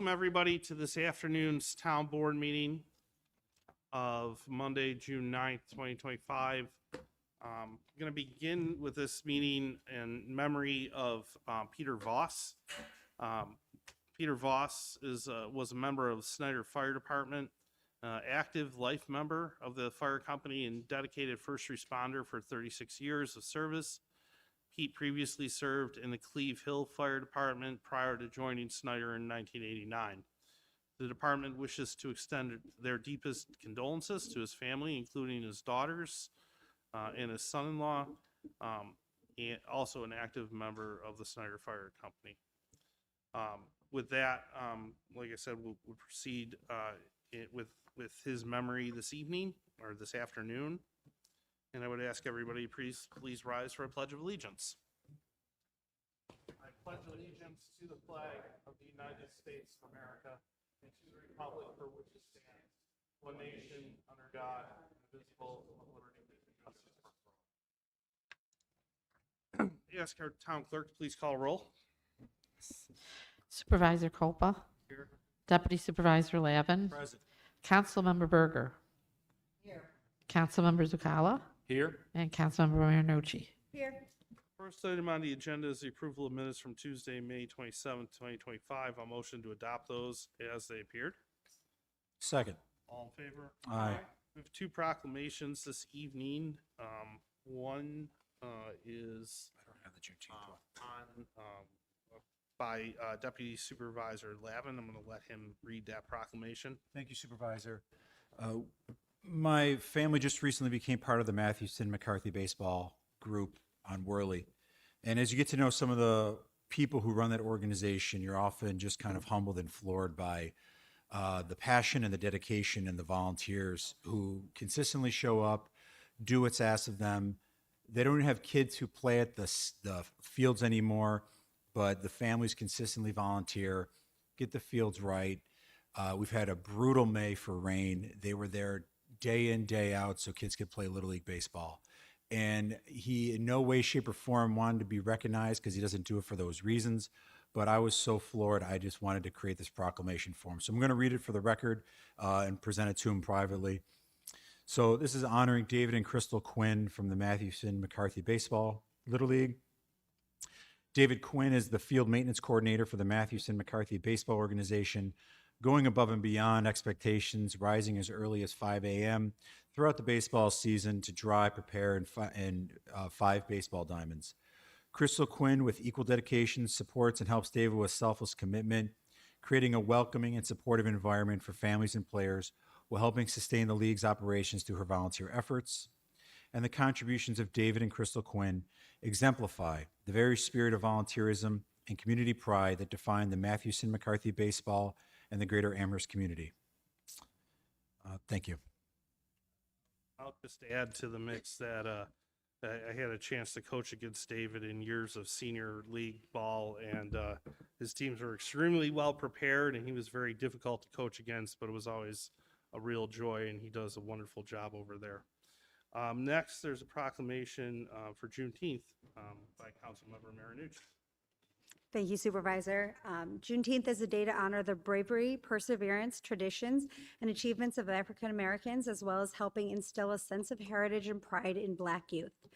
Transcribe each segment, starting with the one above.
Welcome everybody to this afternoon's town board meeting of Monday, June 9th, 2025. I'm going to begin with this meeting in memory of Peter Voss. Peter Voss was a member of the Snyder Fire Department, active life member of the fire company and dedicated first responder for 36 years of service. Pete previously served in the Cleve Hill Fire Department prior to joining Snyder in 1989. The department wishes to extend their deepest condolences to his family, including his daughters and his son-in-law, and also an active member of the Snyder Fire Company. With that, like I said, we'll proceed with his memory this evening or this afternoon. And I would ask everybody, please rise for a pledge of allegiance. I pledge allegiance to the flag of the United States of America and to the republic for which it stands, one nation, under God, indivisible, with liberty and justice for all. Ask our town clerk to please call roll. Supervisor Colpa. Here. Deputy Supervisor Lavin. Present. Councilmember Berger. Here. Councilmember Zuccalla. Here. And Councilmember Marinucci. Here. First item on the agenda is the approval of minutes from Tuesday, May 27th, 2025. I'll motion to adopt those as they appeared. Second. All in favor? Aye. We have two proclamations this evening. One is I don't have the Juneteenth one. by Deputy Supervisor Lavin. I'm going to let him read that proclamation. Thank you, Supervisor. My family just recently became part of the Matthewson McCarthy baseball group on Worley. And as you get to know some of the people who run that organization, you're often just kind of humbled and floored by the passion and the dedication and the volunteers who consistently show up, do what's asked of them. They don't have kids who play at the fields anymore, but the families consistently volunteer, get the fields right. We've had a brutal May for rain. They were there day in, day out so kids could play Little League baseball. And he in no way, shape, or form wanted to be recognized because he doesn't do it for those reasons. But I was so floored, I just wanted to create this proclamation for him. So I'm going to read it for the record and present it to him privately. So this is honoring David and Crystal Quinn from the Matthewson McCarthy Baseball Little League. David Quinn is the field maintenance coordinator for the Matthewson McCarthy Baseball Organization, going above and beyond expectations, rising as early as 5 a.m. throughout the baseball season to dry, prepare, and 5 baseball diamonds. Crystal Quinn, with equal dedication, supports and helps David with selfless commitment, creating a welcoming and supportive environment for families and players while helping sustain the league's operations through her volunteer efforts. And the contributions of David and Crystal Quinn exemplify the very spirit of volunteerism and community pride that define the Matthewson McCarthy baseball and the greater Amherst community. Thank you. I'll just add to the mix that I had a chance to coach against David in years of senior league ball, and his teams were extremely well prepared, and he was very difficult to coach against, but it was always a real joy, and he does a wonderful job over there. Next, there's a proclamation for Juneteenth by Councilmember Marinucci. Thank you, Supervisor. Juneteenth is a day to honor the bravery, perseverance, traditions, and achievements of African Americans, as well as helping instill a sense of heritage and pride in Black youth.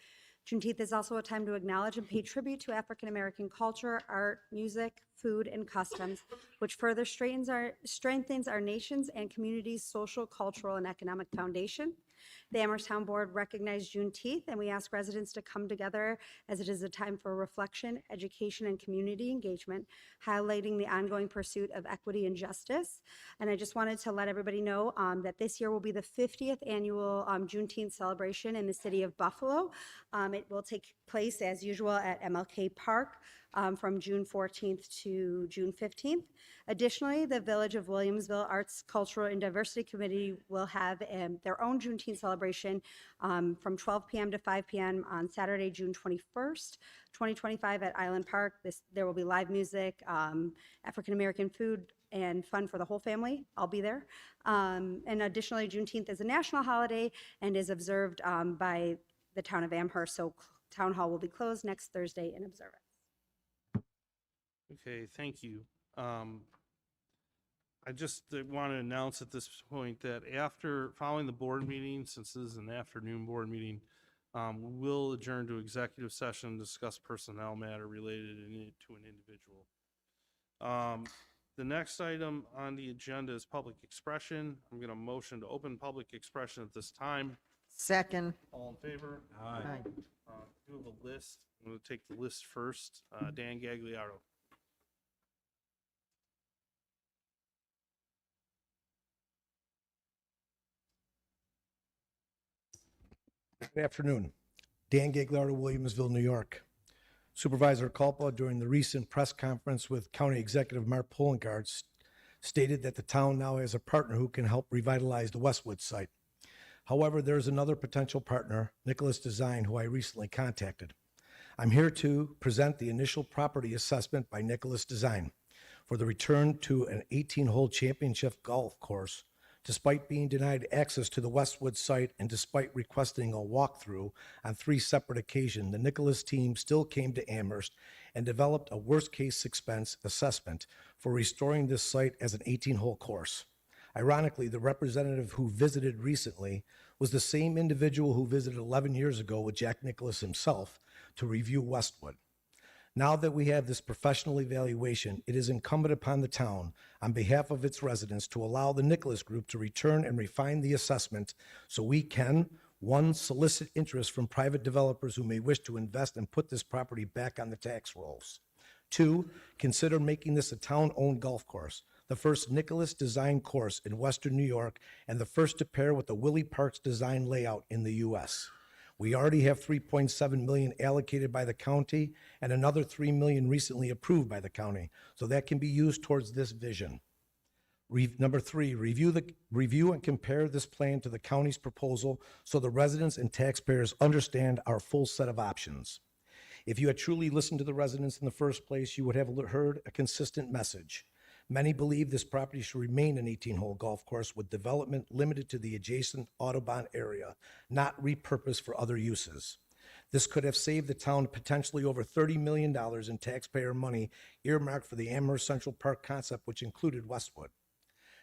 Juneteenth is also a time to acknowledge and pay tribute to African American culture, art, music, food, and customs, which further strengthens our nation's and community's social, cultural, and economic foundation. The Amherst Town Board recognized Juneteenth, and we ask residents to come together as it is a time for reflection, education, and community engagement, highlighting the ongoing pursuit of equity and justice. And I just wanted to let everybody know that this year will be the 50th annual Juneteenth celebration in the city of Buffalo. It will take place as usual at MLK Park from June 14th to June 15th. Additionally, the Village of Williamsville Arts, Cultural, and Diversity Committee will have their own Juneteenth celebration from 12 p.m. to 5 p.m. on Saturday, June 21st, 2025 at Island Park. There will be live music, African-American food, and fun for the whole family. I'll be there. And additionally, Juneteenth is a national holiday and is observed by the town of Amherst, so Town Hall will be closed next Thursday in observance. Okay, thank you. I just want to announce at this point that following the board meeting, since this is an afternoon board meeting, we will adjourn to executive session and discuss personnel matter related to an individual. The next item on the agenda is public expression. I'm going to motion to open public expression at this time. Second. All in favor? Aye. You have a list. I'm going to take the list first. Dan Gagliardo. Good afternoon. Dan Gagliardo, Williamsville, New York. Supervisor Culpa, during the recent press conference with County Executive Mark Polengard, stated that the town now has a partner who can help revitalize the Westwood site. However, there is another potential partner, Nicholas Design, who I recently contacted. I'm here to present the initial property assessment by Nicholas Design for the return to an 18-hole championship golf course. Despite being denied access to the Westwood site and despite requesting a walkthrough on 3 separate occasions, the Nicholas team still came to Amherst and developed a worst-case expense assessment for restoring this site as an 18-hole course. Ironically, the representative who visited recently was the same individual who visited 11 years ago with Jack Nicholas himself to review Westwood. Now that we have this professional evaluation, it is incumbent upon the town, on behalf of its residents, to allow the Nicholas Group to return and refine the assessment so we can, 1, solicit interest from private developers who may wish to invest and put this property back on the tax rolls. 2, consider making this a town-owned golf course, the first Nicholas Design course in Western New York and the first to pair with the Willie Parks design layout in the U.S. We already have $3.7 million allocated by the county and another $3 million recently approved by the county, so that can be used towards this vision. Number 3, review and compare this plan to the county's proposal so the residents and taxpayers understand our full set of options. If you had truly listened to the residents in the first place, you would have heard a consistent message. Many believe this property should remain an 18-hole golf course with development limited to the adjacent Audubon area, not repurposed for other uses. This could have saved the town potentially over $30 million in taxpayer money earmarked for the Amherst Central Park concept, which included Westwood.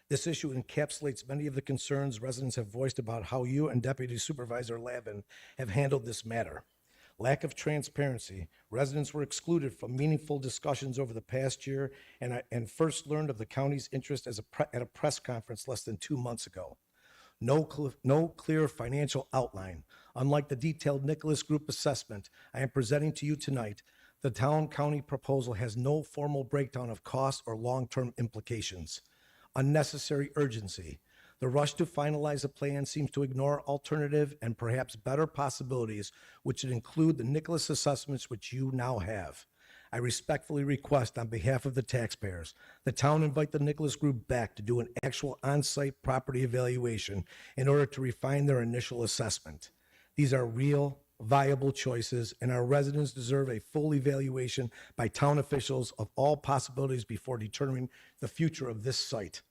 This issue encapsulates many of the concerns residents have voiced about how you and Deputy Supervisor Lavin have handled this matter. Lack of transparency. Residents were excluded from meaningful discussions over the past year and first learned of the county's interest at a press conference less than 2 months ago. No clear financial outline. Unlike the detailed Nicholas Group assessment I am presenting to you tonight, the town-county proposal has no formal breakdown of costs or long-term implications. Unnecessary urgency. The rush to finalize a plan seems to ignore alternative and perhaps better possibilities, which would include the Nicholas assessments which you now have. I respectfully request on behalf of the taxpayers, the town invite the Nicholas Group back to do an actual on-site property evaluation in order to refine their initial assessment. These are real, viable choices, and our residents deserve a full evaluation by town officials of all possibilities before determining the future of this site.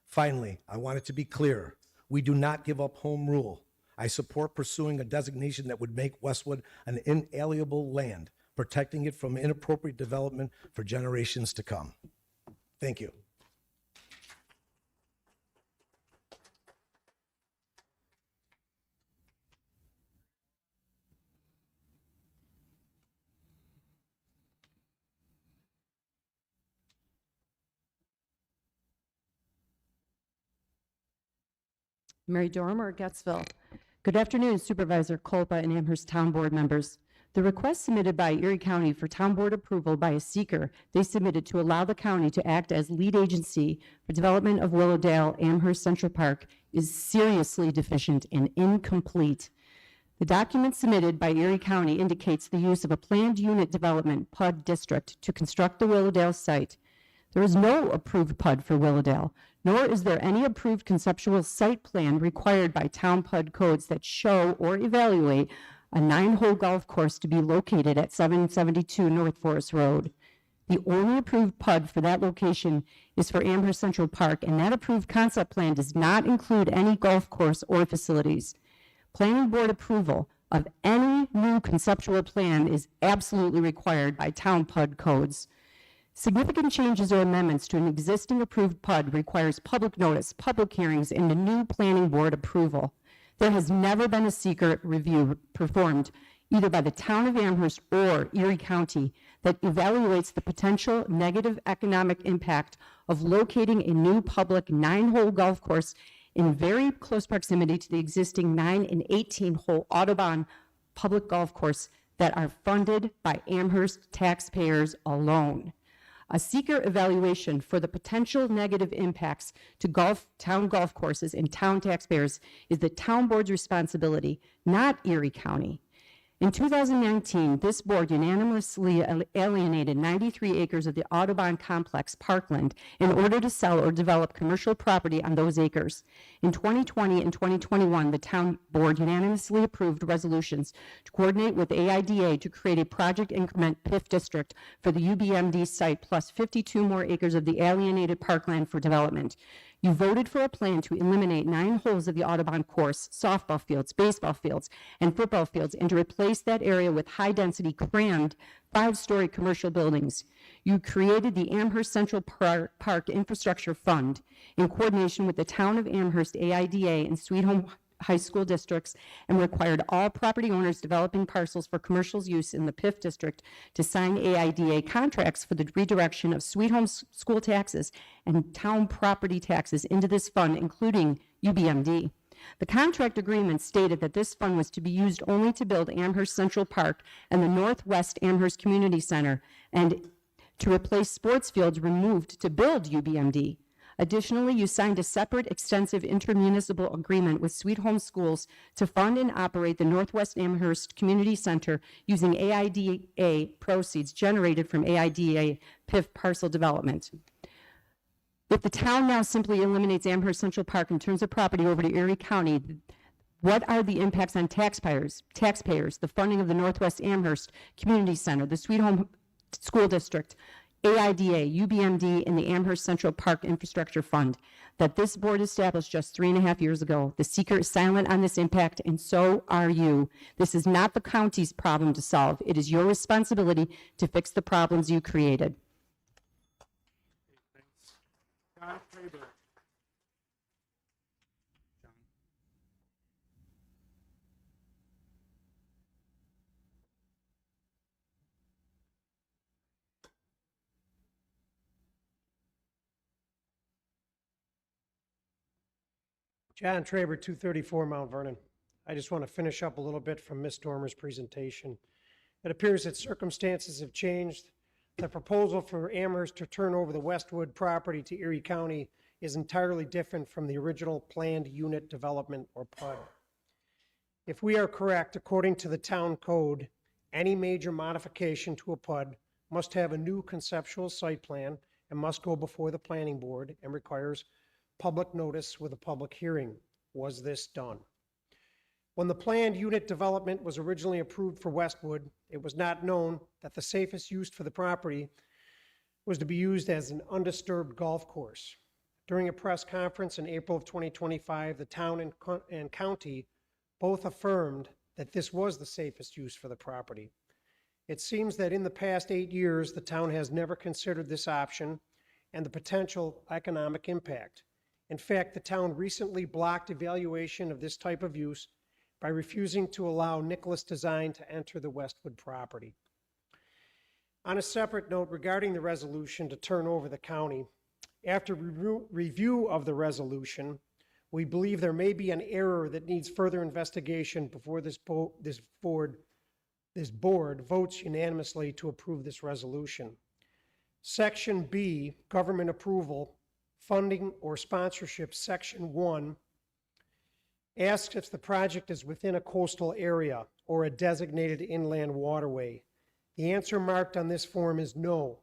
Finally, I want it to be clear, we do not give up home rule. I support pursuing a designation that would make Westwood an inalienable land, protecting it from inappropriate development for generations to come. Thank you. Mary Dormer, Gettsville. Good afternoon, Supervisor Culpa and Amherst Town Board members. The request submitted by Erie County for Town Board approval by a seeker they submitted to allow the county to act as lead agency for development of Willowdale Amherst Central Park is seriously deficient and incomplete. The document submitted by Erie County indicates the use of a planned unit development PUD district to construct the Willowdale site. There is no approved PUD for Willowdale, nor is there any approved conceptual site plan required by town PUD codes that show or evaluate a 9-hole golf course to be located at 772 North Forest Road. The only approved PUD for that location is for Amherst Central Park, and that approved concept plan does not include any golf course or facilities. Planning board approval of any new conceptual plan is absolutely required by town PUD codes. Significant changes or amendments to an existing approved PUD requires public notice, public hearings, and a new planning board approval. There has never been a seeker review performed either by the town of Amherst or Erie County that evaluates the potential negative economic impact of locating a new public 9-hole golf course in very close proximity to the existing 9 and 18-hole Audubon public golf course that are funded by Amherst taxpayers alone. A seeker evaluation for the potential negative impacts to town golf courses and town taxpayers is the town board's responsibility, not Erie County. In 2019, this board unanimously alienated 93 acres of the Audubon Complex Parkland in order to sell or develop commercial property on those acres. In 2020 and 2021, the town board unanimously approved resolutions to coordinate with AIDA to create a project increment PIF district for the UBMD site plus 52 more acres of the alienated parkland for development. You voted for a plan to eliminate 9 holes of the Audubon course, softball fields, baseball fields, and football fields, and to replace that area with high-density, crammed, 5-story commercial buildings. You created the Amherst Central Park Infrastructure Fund in coordination with the town of Amherst, AIDA, and Sweet Home High School districts, and required all property owners developing parcels for commercial use in the PIF district to sign AIDA contracts for the redirection of Sweet Home school taxes and town property taxes into this fund, including UBMD. The contract agreement stated that this fund was to be used only to build Amherst Central Park and the Northwest Amherst Community Center, and to replace sports fields removed to build UBMD. Additionally, you signed a separate extensive intermunicipal agreement with Sweet Home Schools to fund and operate the Northwest Amherst Community Center using AIDA proceeds generated from AIDA PIF parcel development. If the town now simply eliminates Amherst Central Park and turns the property over to Erie County, what are the impacts on taxpayers, the funding of the Northwest Amherst Community Center, the Sweet Home School District, AIDA, UBMD, and the Amherst Central Park Infrastructure Fund that this board established just 3.5 years ago? The seeker is silent on this impact, and so are you. This is not the county's problem to solve. It is your responsibility to fix the problems you created. Thanks. John Kraber. John. John Traber, 234 Mount Vernon. I just want to finish up a little bit from Ms. Dormer's presentation. It appears that circumstances have changed. The proposal for Amherst to turn over the Westwood property to Erie County is entirely different from the original planned unit development, or PUD. If we are correct, according to the town code, any major modification to a PUD must have a new conceptual site plan and must go before the planning board and requires public notice with a public hearing. Was this done? When the planned unit development was originally approved for Westwood, it was not known that the safest use for the property was to be used as an undisturbed golf course. During a press conference in April of 2025, the town and county both affirmed that this was the safest use for the property. It seems that in the past 8 years, the town has never considered this option and the potential economic impact. In fact, the town recently blocked evaluation of this type of use by refusing to allow Nicholas Design to enter the Westwood property. On a separate note regarding the resolution to turn over the county, after review of the resolution, we believe there may be an error that needs further investigation before this board votes unanimously to approve this resolution. Section B, Government Approval, Funding or Sponsorship, Section 1, asks if the project is within a coastal area or a designated inland waterway. The answer marked on this form is no,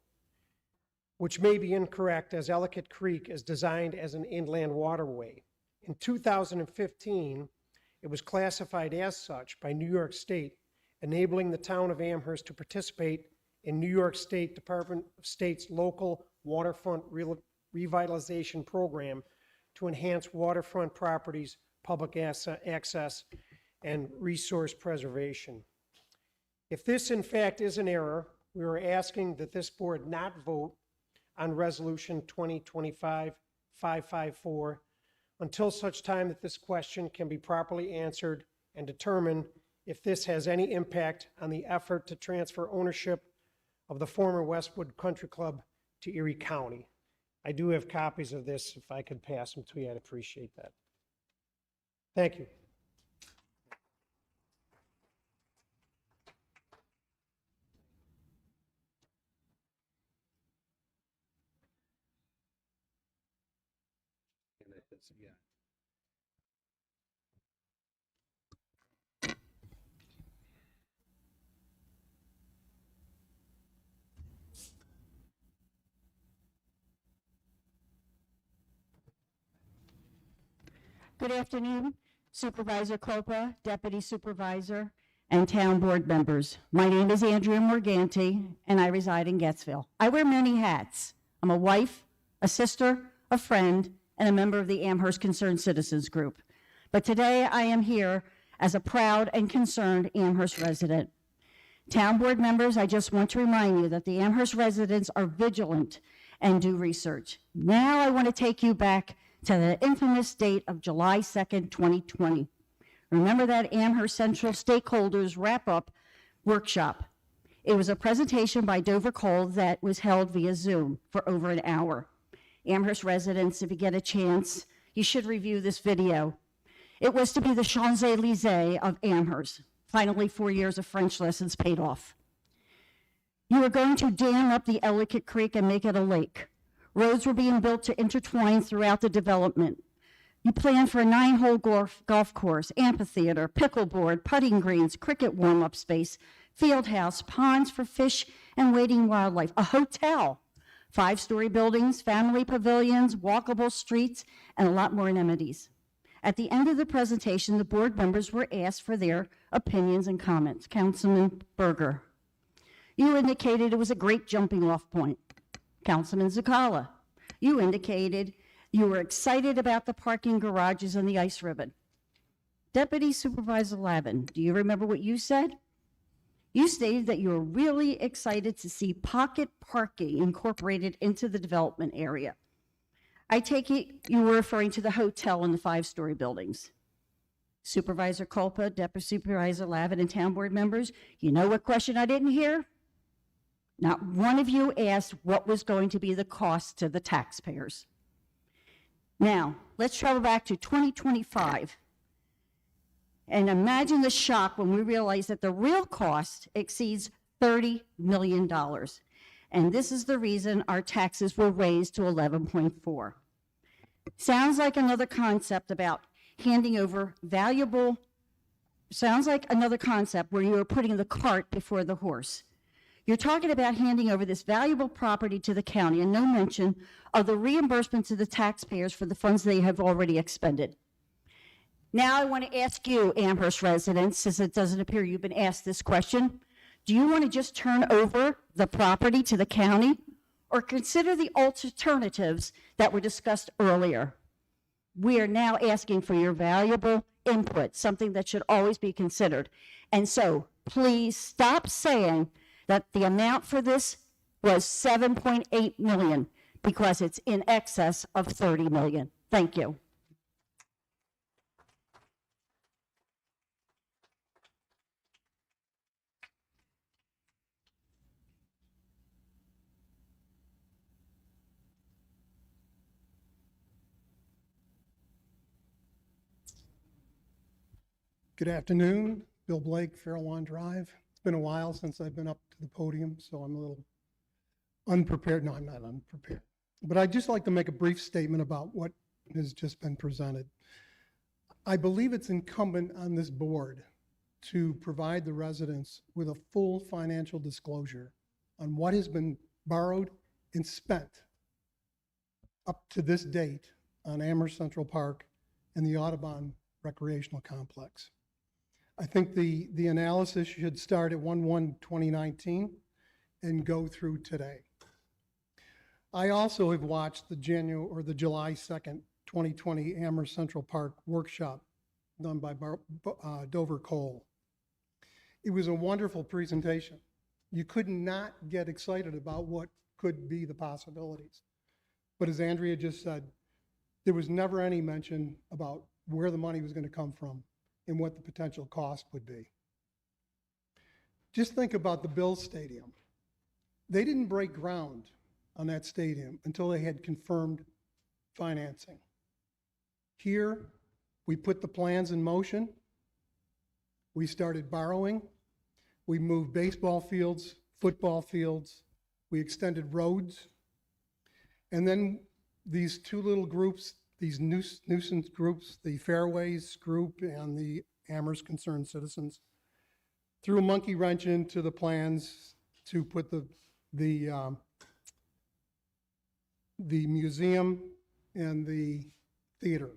which may be incorrect, as Ellicott Creek is designed as an inland waterway. In 2015, it was classified as such by New York State, enabling the town of Amherst to participate in New York State Department of State's local waterfront revitalization program to enhance waterfront properties, public access, and resource preservation. If this in fact is an error, we are asking that this board not vote on Resolution 2025-554 until such time that this question can be properly answered and determine if this has any impact on the effort to transfer ownership of the former Westwood Country Club to Erie County. I do have copies of this. If I could pass them to you, I'd appreciate that. Thank you. Good afternoon, Supervisor Copa, Deputy Supervisor, and Town Board members. My name is Andrea Morganti, and I reside in Gettsville. I wear many hats. I'm a wife, a sister, a friend, and a member of the Amherst Concerned Citizens Group. But today I am here as a proud and concerned Amherst resident. Town Board members, I just want to remind you that the Amherst residents are vigilant and do research. Now I want to take you back to the infamous date of July 2nd, 2020. Remember that Amherst Central Stakeholders Wrap-Up Workshop. It was a presentation by Dover Cole that was held via Zoom for over an hour. Amherst residents, if you get a chance, you should review this video. It was to be the Champs-Élysées of Amherst. Finally, 4 years of French lessons paid off. You were going to dam up the Ellicott Creek and make it a lake. Roads were being built to intertwine throughout the development. You planned for a 9-hole golf course, amphitheater, pickleboard, putting greens, cricket warm-up space, field house, ponds for fish and wading wildlife, a hotel, 5-story buildings, family pavilions, walkable streets, and a lot more amenities. At the end of the presentation, the board members were asked for their opinions and comments. Councilman Berger, you indicated it was a great jumping off point. Councilman Zakala, you indicated you were excited about the parking garages and the ice ribbon. Deputy Supervisor Lavin, do you remember what you said? You stated that you were really excited to see pocket parking incorporated into the development area. I take it you were referring to the hotel and the 5-story buildings. Supervisor Culpa, Deputy Supervisor Lavin, and Town Board members, you know what question I didn't hear? Not one of you asked what was going to be the cost to the taxpayers. Now, let's travel back to 2025 and imagine the shock when we realize that the real cost exceeds $30 million. And this is the reason our taxes were raised to 11.4. Sounds like another concept about handing over valuable, sounds like another concept where you are putting the cart before the horse. You're talking about handing over this valuable property to the county and no mention of the reimbursement to the taxpayers for the funds they have already expended. Now I want to ask you, Amherst residents, since it doesn't appear you've been asked this question, do you want to just turn over the property to the county or consider the alternatives that were discussed earlier? We are now asking for your valuable input, something that should always be considered. And so please stop saying that the amount for this was $7.8 million because it's in excess of $30 million. Thank you. Good afternoon, Bill Blake, Fairlawn Drive. It's been a while since I've been up to the podium, so I'm a little unprepared. No, I'm not unprepared. But I'd just like to make a brief statement about what has just been presented. I believe it's incumbent on this board to provide the residents with a full financial disclosure on what has been borrowed and spent up to this date on Amherst Central Park and the Audubon Recreational Complex. I think the analysis should start at 1/1/2019 and go through today. I also have watched the July 2nd, 2020 Amherst Central Park workshop done by Dover Cole. It was a wonderful presentation. You could not get excited about what could be the possibilities. But as Andrea just said, there was never any mention about where the money was going to come from and what the potential cost would be. Just think about the Bills Stadium. They didn't break ground on that stadium until they had confirmed financing. Here, we put the plans in motion. We started borrowing. We moved baseball fields, football fields. We extended roads. And then these two little groups, these nuisance groups, the Fairways Group and the Amherst Concerned Citizens, threw a monkey wrench into the plans to put the museum and the theater.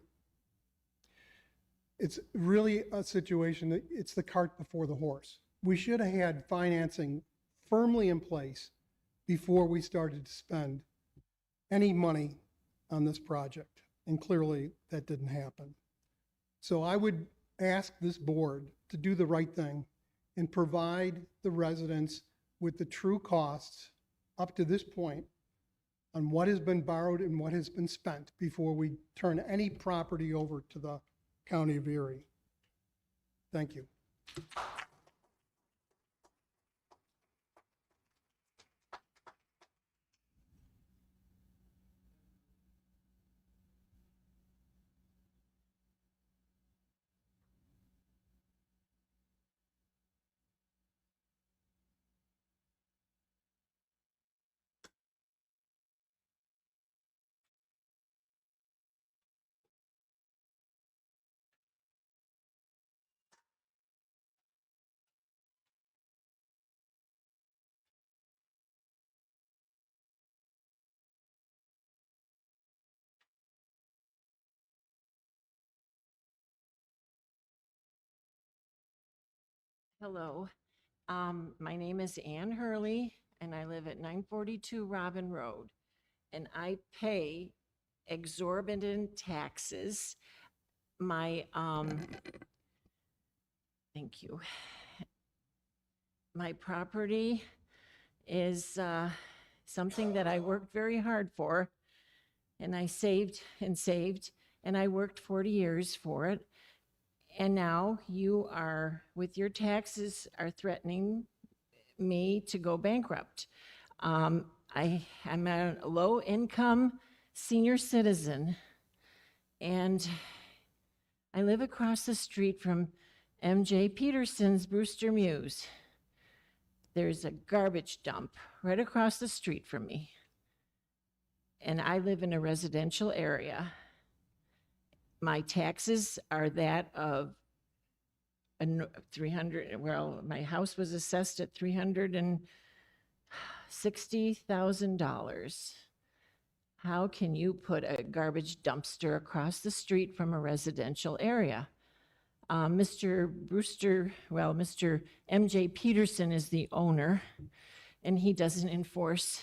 It's really a situation that it's the cart before the horse. We should have had financing firmly in place before we started to spend any money on this project, and clearly that didn't happen. So I would ask this board to do the right thing and provide the residents with the true costs up to this point on what has been borrowed and what has been spent before we turn any property over to the County of Erie. Thank you. Hello, my name is Ann Hurley, and I live at 942 Robin Road, and I pay exorbitant taxes. My, thank you. My property is something that I worked very hard for, and I saved and saved, and I worked 40 years for it. And now you are, with your taxes, are threatening me to go bankrupt. I'm a low-income senior citizen, and I live across the street from M.J. Peterson's Brewster Muse. There's a garbage dump right across the street from me, and I live in a residential area. My taxes are that of 300, well, my house was assessed at $360,000. How can you put a garbage dumpster across the street from a residential area? Mr. Brewster, well, Mr. M.J. Peterson is the owner, and he doesn't enforce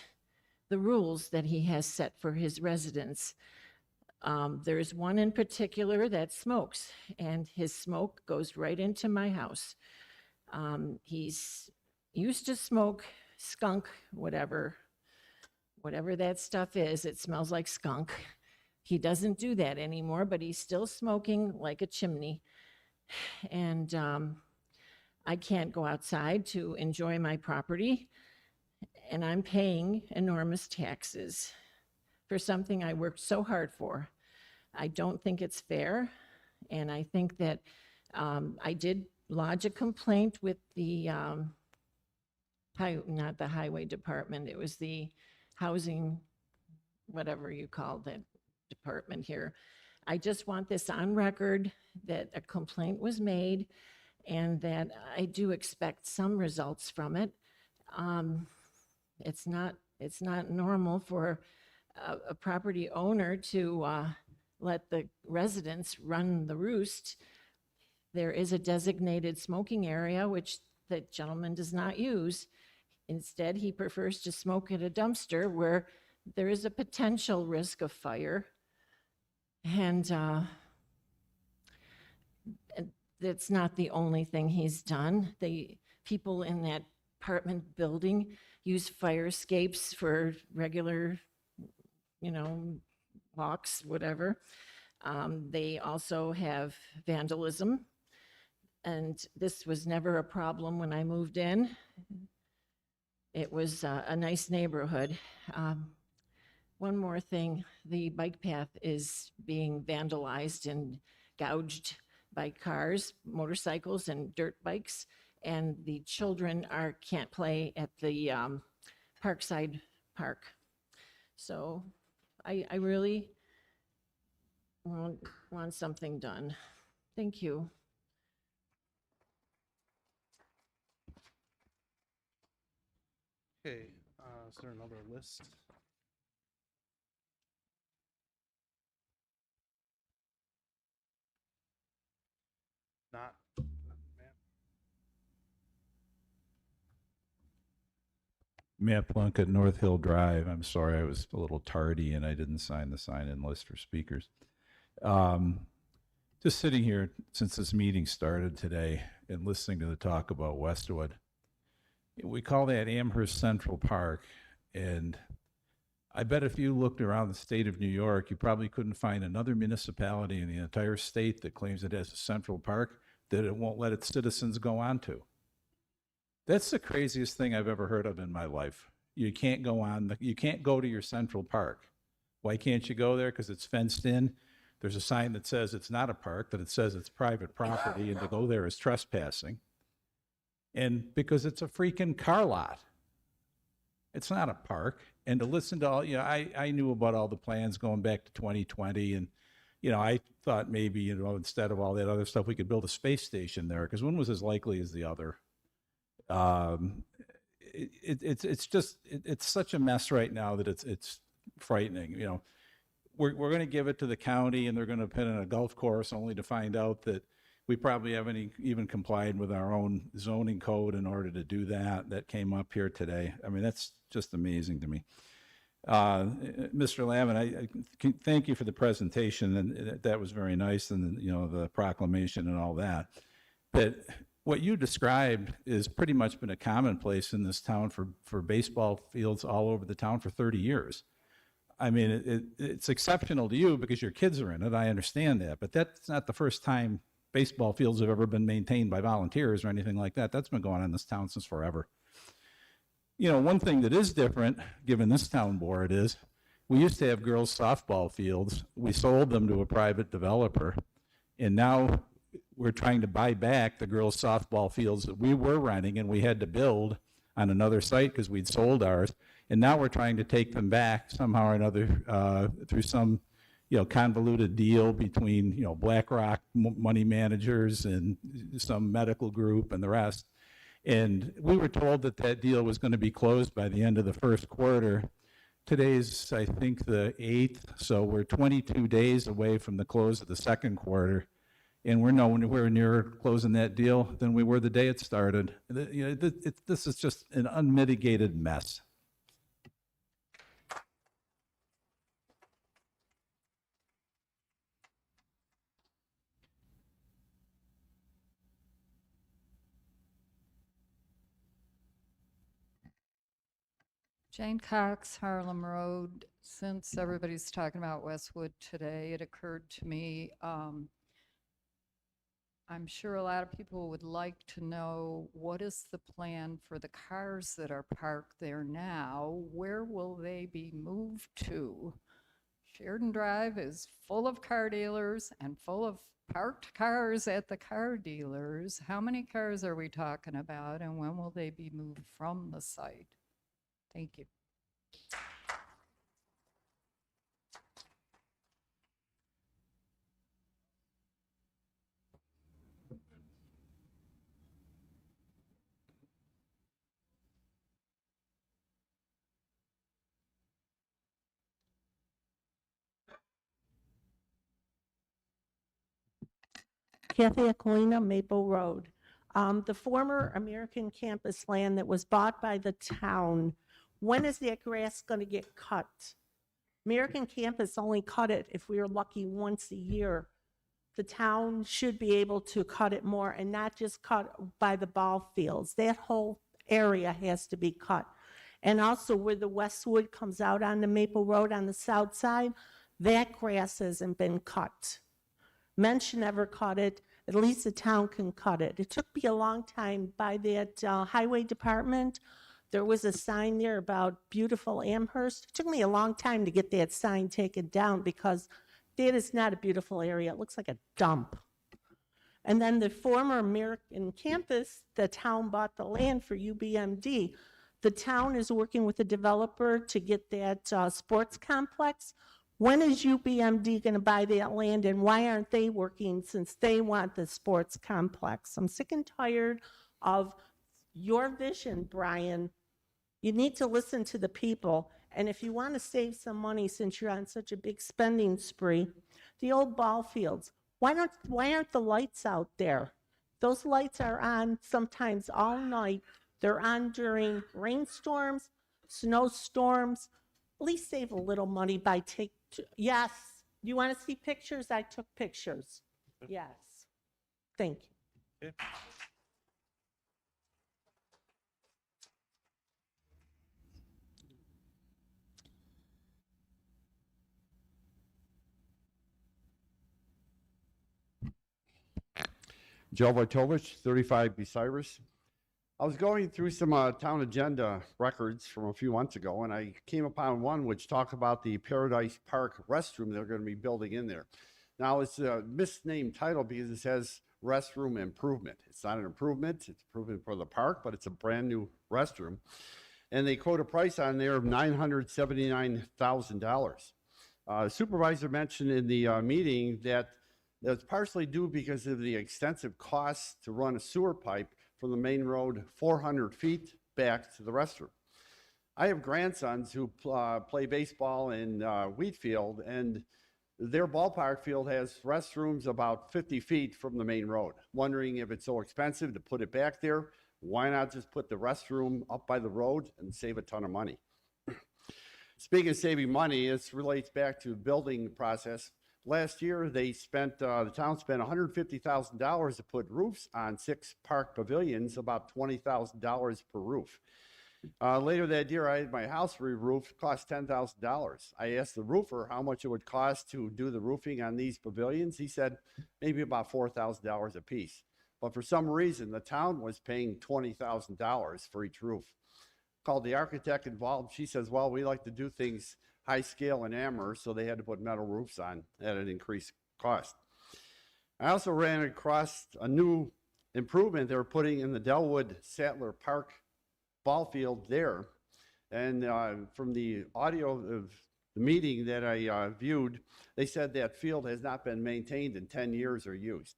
the rules that he has set for his residents. There's one in particular that smokes, and his smoke goes right into my house. He's used to smoke skunk, whatever that stuff is. It smells like skunk. He doesn't do that anymore, but he's still smoking like a chimney. And I can't go outside to enjoy my property, and I'm paying enormous taxes for something I worked so hard for. I don't think it's fair, and I think that I did lodge a complaint with the, not the highway department, it was the housing, whatever you call that department here. I just want this on record that a complaint was made and that I do expect some results from it. It's not normal for a property owner to let the residents run the roost. There is a designated smoking area, which the gentleman does not use. Instead, he prefers to smoke at a dumpster where there is a potential risk of fire. And that's not the only thing he's done. The people in that apartment building use fire escapes for regular, you know, walks, whatever. They also have vandalism, and this was never a problem when I moved in. It was a nice neighborhood. One more thing, the bike path is being vandalized and gouged by cars, motorcycles, and dirt bikes, and the children can't play at the Parkside Park. So I really want something done. Thank you. Okay, is there another list? Not, Matt? Matt Plunkett, North Hill Drive. I'm sorry, I was a little tardy and I didn't sign the sign-in list for speakers. Just sitting here since this meeting started today and listening to the talk about Westwood. We call that Amherst Central Park, and I bet if you looked around the state of New York, you probably couldn't find another municipality in the entire state that claims it has a central park that it won't let its citizens go onto. That's the craziest thing I've ever heard of in my life. You can't go to your central park. Why can't you go there? Because it's fenced in. There's a sign that says it's not a park, that it says it's private property, and to go there is trespassing. And because it's a freaking car lot. It's not a park. And to listen to all, I knew about all the plans going back to 2020. And, I thought maybe, instead of all that other stuff, we could build a space station there, because one was as likely as the other. It's such a mess right now that it's frightening. We're going to give it to the county, and they're going to put in a golf course, only to find out that we probably haven't even complied with our own zoning code in order to do that. That came up here today. I mean, that's just amazing to me. Mr. Lavin, I thank you for the presentation, and that was very nice, and the proclamation and all that. But what you described is pretty much been a commonplace in this town for baseball fields all over the town for 30 years. I mean, it's exceptional to you because your kids are in it. I understand that, but that's not the first time baseball fields have ever been maintained by volunteers or anything like that. That's been going on in this town since forever. One thing that is different, given this town board, is we used to have girls' softball fields. We sold them to a private developer, and now we're trying to buy back the girls' softball fields that we were renting, and we had to build on another site because we'd sold ours. And now we're trying to take them back somehow or another through some convoluted deal between, BlackRock money managers and some medical group and the rest. And we were told that deal was going to be closed by the end of the first quarter. Today's, I think, the 8th, so we're 22 days away from the close of the second quarter, and we're nowhere near closing that deal than we were the day it started. This is just an unmitigated mess. Jane Cox, Harlem Road. Since everybody's talking about Westwood today, it occurred to me, I'm sure a lot of people would like to know, what is the plan for the cars that are parked there now? Where will they be moved to? Sheridan Drive is full of car dealers and full of parked cars at the car dealers. How many cars are we talking about, and when will they be moved from the site? Thank you. Kathy Aquilina, Maple Road. The former American campus land that was bought by the town, when is that grass going to get cut? American campus only cut it, if we were lucky, once a year. The town should be able to cut it more and not just cut by the ball fields. That whole area has to be cut. And also where the Westwood comes out on the Maple Road on the south side, that grass hasn't been cut. Mensch never cut it. At least the town can cut it. It took me a long time by that highway department. There was a sign there about beautiful Amherst. It took me a long time to get that sign taken down because that is not a beautiful area. It looks like a dump. And then the former American campus, the town bought the land for UBMD. The town is working with the developer to get that sports complex. When is UBMD going to buy that land, and why aren't they working since they want the sports complex? I'm sick and tired of your vision, Brian. You need to listen to the people, and if you want to save some money since you're on such a big spending spree, the old ball fields, why aren't the lights out there? Those lights are on sometimes all night. They're on during rainstorms, snowstorms. At least save a little money by yes. You want to see pictures? I took pictures. Yes. Thank you. Okay. Joe Wojtowicz, 35 Bucyrus. I was going through some town agenda records from a few months ago, and I came upon one which talked about the Paradise Park restroom they're going to be building in there. Now, it's a misnamed title because it says restroom improvement. It's not an improvement. It's improvement for the park, but it's a brand new restroom. And they quote a price on there of $979,000. Supervisor mentioned in the meeting that it's partially due because of the extensive costs to run a sewer pipe from the main road 400 feet back to the restroom. I have grandsons who play baseball in Wheatfield, and their ballpark field has restrooms about 50 feet from the main road. Wondering if it's so expensive to put it back there, why not just put the restroom up by the road and save a ton of money? Speaking of saving money, this relates back to the building process. Last year, the town spent $150,000 to put roofs on 6 park pavilions, about $20,000 per roof. Later that year, I had my house re-roofed, cost $10,000. I asked the roofer how much it would cost to do the roofing on these pavilions. He said maybe about $4,000 a piece. But for some reason, the town was paying $20,000 for each roof. Called the architect involved. She says, well, we like to do things high scale in Amherst, so they had to put metal roofs on at an increased cost. I also ran across a new improvement they were putting in the Delwood Sattler Park ball field there. And from the audio of the meeting that I viewed, they said that field has not been maintained in 10 years or used.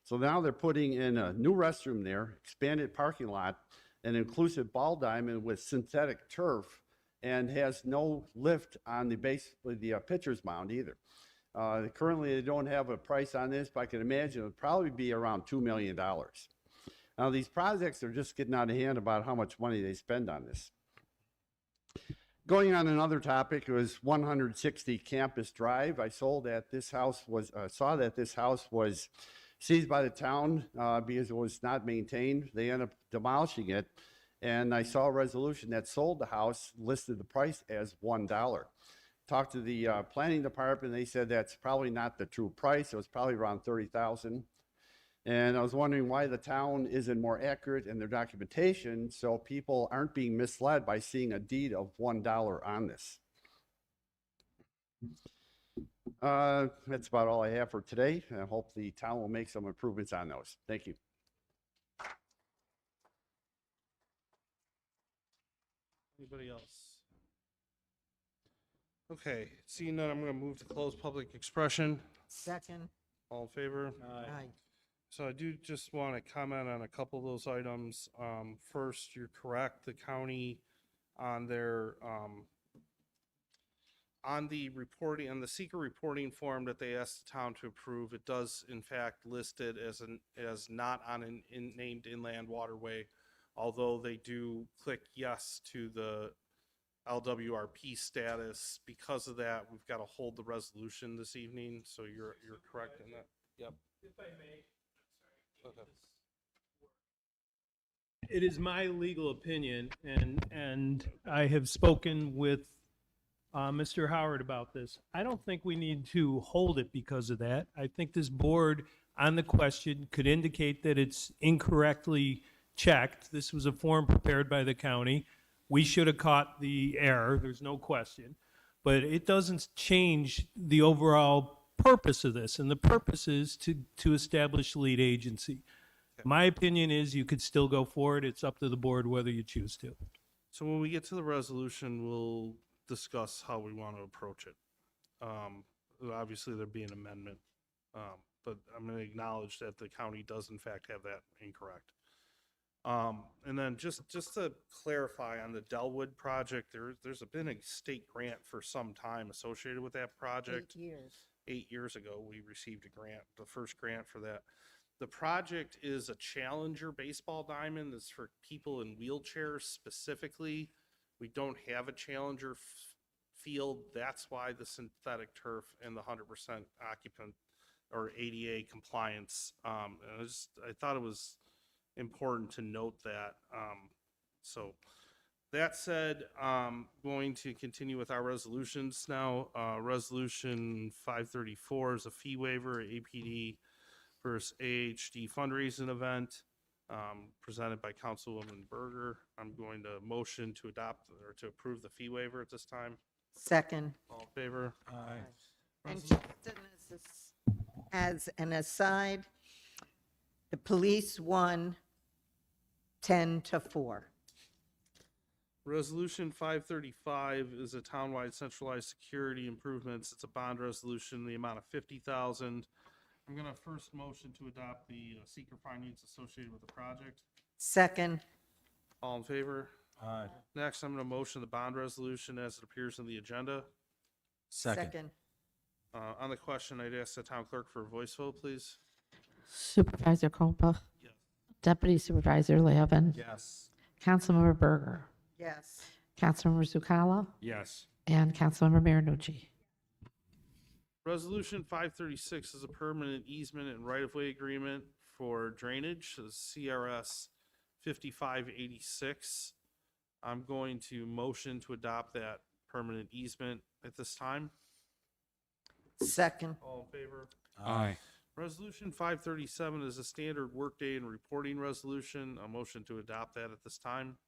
So now they're putting in a new restroom there, expanded parking lot, an inclusive ball diamond with synthetic turf, and has no lift on the base of the pitcher's mound either. Currently, they don't have a price on this, but I can imagine it would probably be around $2 million. Now, these projects are just getting out of hand about how much money they spend on this. Going on another topic, it was 160 Campus Drive. I saw that this house was seized by the town because it was not maintained. They ended up demolishing it. And I saw a resolution that sold the house, listed the price as $1. Talked to the planning department, they said that's probably not the true price. It was probably around $30,000. And I was wondering why the town isn't more accurate in their documentation so people aren't being misled by seeing a deed of $1 on this. That's about all I have for today. I hope the town will make some improvements on those. Thank you. Anybody else? Okay, seeing none, I'm going to move to close public expression. Second. All in favor? Aye. So I do just want to comment on a couple of those items. First, you're correct. The county on their on the reporting, on the seeker reporting form that they asked the town to approve, it does in fact list it as not on an named inland waterway, although they do click yes to the LWRP status. Because of that, we've got to hold the resolution this evening. So you're correct in that. Yep. If I may. Okay. It is my legal opinion, and I have spoken with Mr. Howard about this. I don't think we need to hold it because of that. I think this board on the question could indicate that it's incorrectly checked. This was a form prepared by the county. We should have caught the error, there's no question. But it doesn't change the overall purpose of this, and the purpose is to establish lead agency. My opinion is you could still go forward. It's up to the board whether you choose to. So when we get to the resolution, we'll discuss how we want to approach it. Obviously, there'd be an amendment, but I'm going to acknowledge that the county does in fact have that incorrect. And then just to clarify on the Delwood project, there's been a state grant for some time associated with that project. 8 years. 8 years ago, we received a grant, the first grant for that. The project is a Challenger baseball diamond that's for people in wheelchairs specifically. We don't have a Challenger field. That's why the synthetic turf and the 100% occupant or ADA compliance. And I thought it was important to note that. So that said, going to continue with our resolutions now. Resolution 534 is a fee waiver, APD versus AHD fundraising event, presented by Councilwoman Berger. I'm going to motion to adopt or to approve the fee waiver at this time. Second. All in favor? Aye. And just as an aside, the police won 10-4. Resolution 535 is a townwide centralized security improvements. It's a bond resolution in the amount of $50,000. I'm going to first motion to adopt the seeker findings associated with the project. Second. All in favor? Aye. Next, I'm going to motion the bond resolution as it appears in the agenda. Second. On the question, I'd ask the town clerk for a voice vote, please. Supervisor Kolpa? Yes. Deputy Supervisor Lavin? Yes. Councilmember Berger? Yes. Councilmember Zucala? Yes. And Councilmember Marinucci? Resolution 536 is a permanent easement and right-of-way agreement for drainage, so CRS 5586. I'm going to motion to adopt that permanent easement at this time. Second. All in favor? Aye. Resolution 537 is a standard workday and reporting resolution. A motion to adopt that at this time.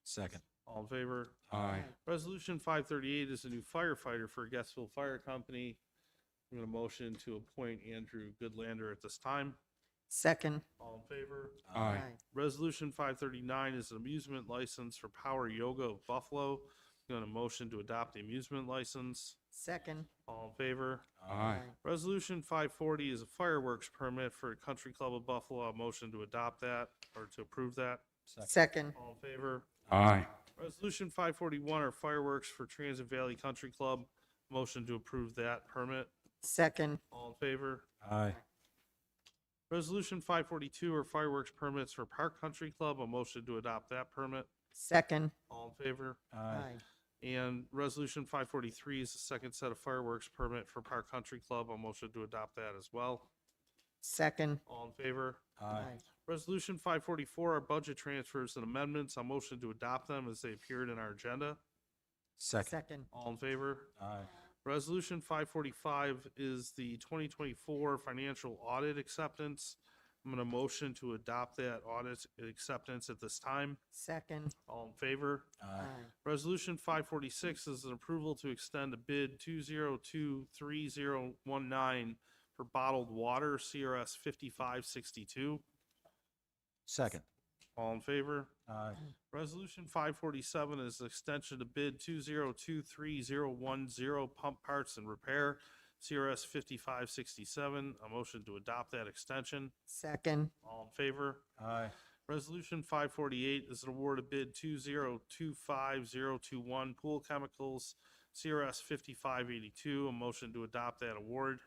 Second. All in favor? Aye. Resolution 538 is a new firefighter for Guestville Fire Company. I'm going to motion to appoint Andrew Goodlander at this time. Second. All in favor? Aye. Resolution 539 is an amusement license for Power Yoga of Buffalo. I'm going to motion to adopt the amusement license. Second. All in favor? Aye. Resolution 540 is a fireworks permit for Country Club of Buffalo. A motion to adopt that or to approve that. Second. All in favor? Aye. Resolution 541 are fireworks for Transit Valley Country Club. Motion to approve that permit. Second. All in favor? Aye. Resolution 542 are fireworks permits for Park Country Club. A motion to adopt that permit. Second. All in favor? Aye. And Resolution 543 is the second set of fireworks permit for Park Country Club. A motion to adopt that as well. Second. All in favor? Aye. Resolution 544 are budget transfers and amendments. A motion to adopt them as they appeared in our agenda. Second. Second. All in favor? Aye. Resolution 545 is the 2024 financial audit acceptance. I'm going to motion to adopt that audit acceptance at this time. Second. All in favor? Aye. Resolution 546 is an approval to extend a bid 2023019 for bottled water, CRS 5562. Second. All in favor? Aye. Resolution 547 is extension to bid 2023010 pump parts and repair, CRS 5567. A motion to adopt that extension. Second. All in favor? Aye. Resolution 548 is an award of bid 2025021 pool chemicals, CRS 5582. A motion to adopt that award.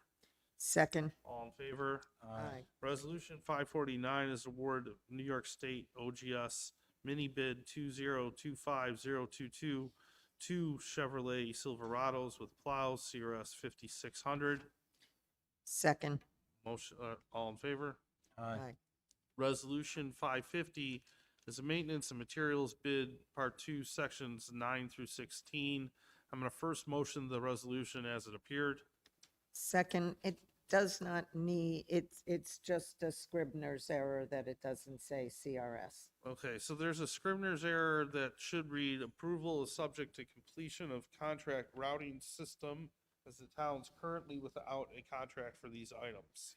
Second. All in favor? Aye. Resolution 549 is award of New York State OGS mini bid 2025022 two Chevrolet Silverados with plows, CRS 5600. Second. Motion, all in favor? Aye. Resolution 550 is a maintenance and materials bid, Part 2, Sections 9 through 16. I'm going to first motion the resolution as it appeared. Second, it does not need, it's just a Scribner's error that it doesn't say CRS. Okay, so there's a Scribner's error that should read, approval is subject to completion of contract routing system as the town's currently without a contract for these items.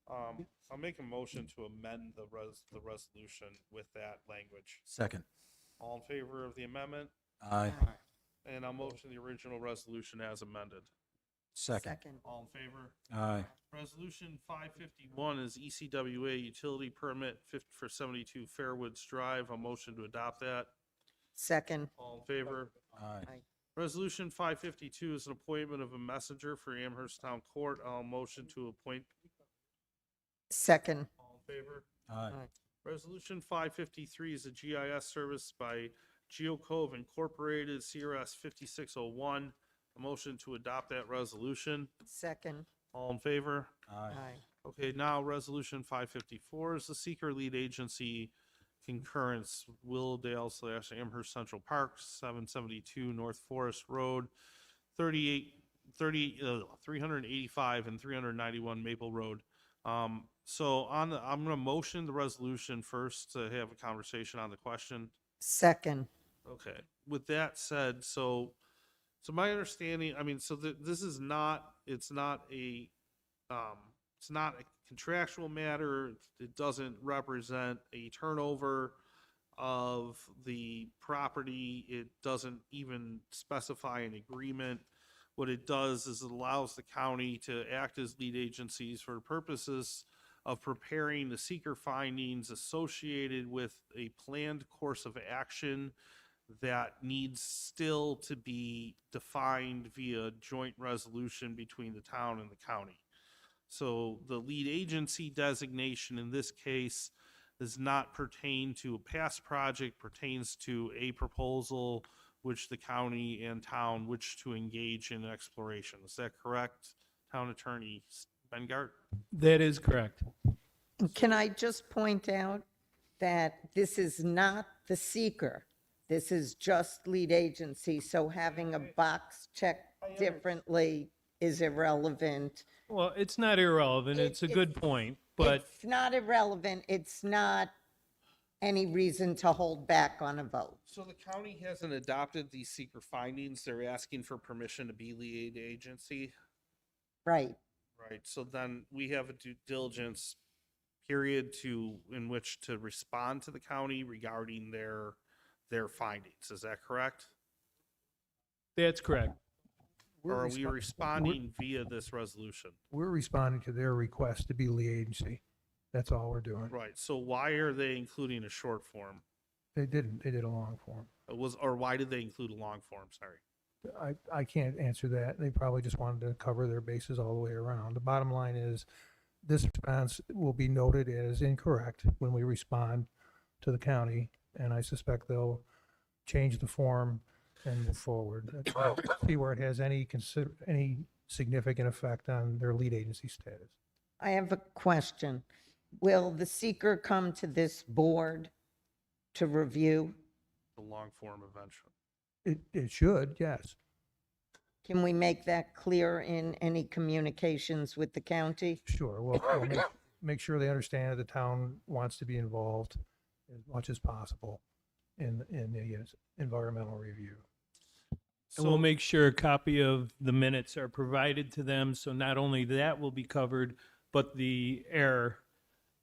I'll make a motion to amend the resolution with that language. Second. All in favor of the amendment? Aye. And I'll motion the original resolution as amended. Second. All in favor? Aye. Resolution 551 is ECWA utility permit for 72 Fairwoods Drive. A motion to adopt that. Second. All in favor? Aye. Resolution 552 is an appointment of a messenger for Amherst Town Court. I'll motion to appoint. Second. All in favor? Aye. Resolution 553 is a GIS service by GeoCove Incorporated, CRS 5601. A motion to adopt that resolution. Second. All in favor? Aye. Aye. Okay, now Resolution 554 is the seeker lead agency concurrence, Willowdale / Amherst Central Park, 772 North Forest Road, 385 and 391 Maple Road. So I'm going to motion the resolution first to have a conversation on the question. Second. Okay. With that said, so my understanding, I mean, so this is not, it's not a contractual matter. It doesn't represent a turnover of the property. It doesn't even specify an agreement. What it does is it allows the county to act as lead agencies for purposes of preparing the seeker findings associated with a planned course of action that needs still to be defined via joint resolution between the town and the county. So the lead agency designation in this case does not pertain to a past project, pertains to a proposal which the county and town wish to engage in exploration. Is that correct, Town Attorney Bengart? That is correct. Can I just point out that this is not the seeker? This is just lead agency, so having a box checked differently is irrelevant. Well, it's not irrelevant. It's a good point, but It's not irrelevant. It's not any reason to hold back on a vote. So the county hasn't adopted these seeker findings. They're asking for permission to be lead agency. Right. Right, so then we have a due diligence period in which to respond to the county regarding their findings. Is that correct? that's correct. Or are we responding via this resolution? We're responding to their request to be lead agency. That's all we're doing. Right, so why are they including a short form? They didn't, they did a long form. Or why did they include a long form? Sorry. I can't answer that. They probably just wanted to cover their bases all the way around. The bottom line is, this response will be noted as incorrect when we respond to the county, and I suspect they'll change the form and move forward. See where it has any significant effect on their lead agency status. I have a question. Will the seeker come to this board to review? The long form eventually. It should, yes. Can we make that clear in any communications with the county? Sure. We'll make sure they understand that the town wants to be involved as much as possible in the environmental review. And we'll make sure a copy of the minutes are provided to them, so not only that will be covered, but the error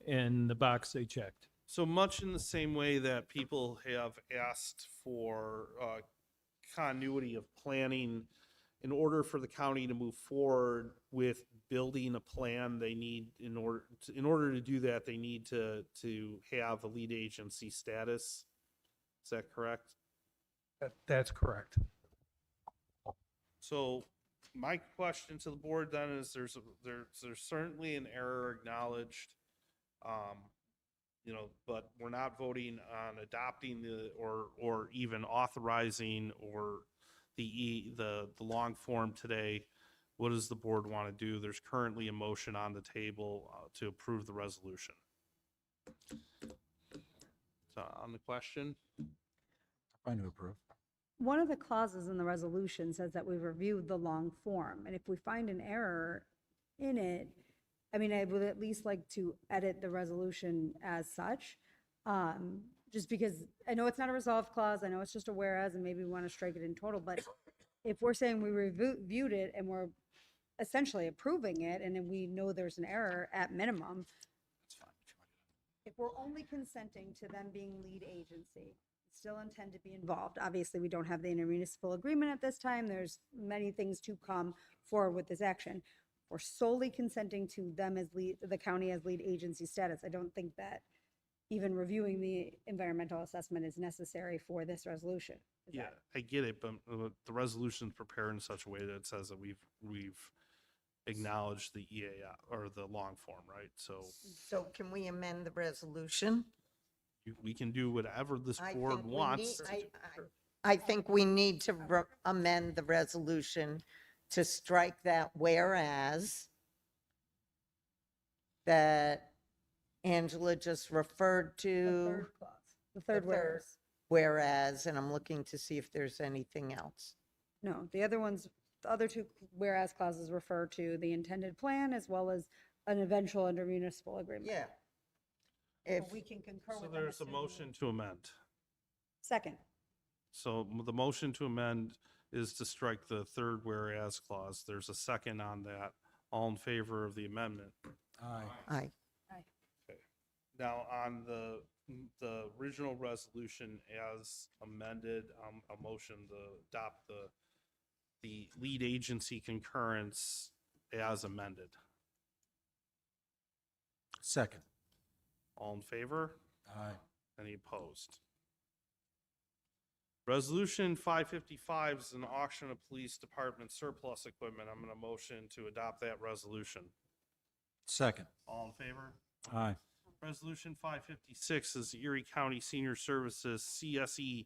in the box they checked. So much in the same way that people have asked for continuity of planning, in order for the county to move forward with building a plan, they need, in order to do that, they need to have a lead agency status. Is that correct? That's correct. So my question to the board then is, there's certainly an error acknowledged, but we're not voting on adopting or even authorizing or the long form today. What does the board want to do? There's currently a motion on the table to approve the resolution. on the question? Fine to approve. One of the clauses in the resolution says that we reviewed the long form, and if we find an error in it, I mean, I would at least like to edit the resolution as such, just because I know it's not a resolve clause, I know it's just a whereas, and maybe we want to strike it in total, but if we're saying we reviewed it and we're essentially approving it, and then we know there's an error at minimum, if we're only consenting to them being lead agency, still intend to be involved. Obviously, we don't have the intermunicipal agreement at this time. There's many things to come forward with this action. We're solely consenting to them as the county as lead agency status. I don't think that even reviewing the environmental assessment is necessary for this resolution. Yeah, I get it, but the resolution's prepared in such a way that it says that we've acknowledged the EAF or the long form, right? So So can we amend the resolution? we can do whatever this I board think we wants. need- I think we need to amend the resolution to strike that whereas that Angela just referred to. The third whereas. Whereas, and I'm looking to see if there's anything else. No, the other two whereas clauses refer to the intended plan as well as an eventual intermunicipal agreement. Yeah. If If, we can concur So with them. there's a assuming- motion to amend. Second. So the motion to amend is to strike the third whereas clause. There's a second on that. All in favor of the amendment? aye. Okay. Now, on the original resolution as amended, a motion to adopt the lead agency concurrence as amended. Second. All in favor? Aye. Any opposed? Resolution 555 is an auction of police department surplus equipment. I'm going to motion to adopt that resolution. Second. All in favor? Aye. Resolution 556 is the Erie County Senior Services CSE/CM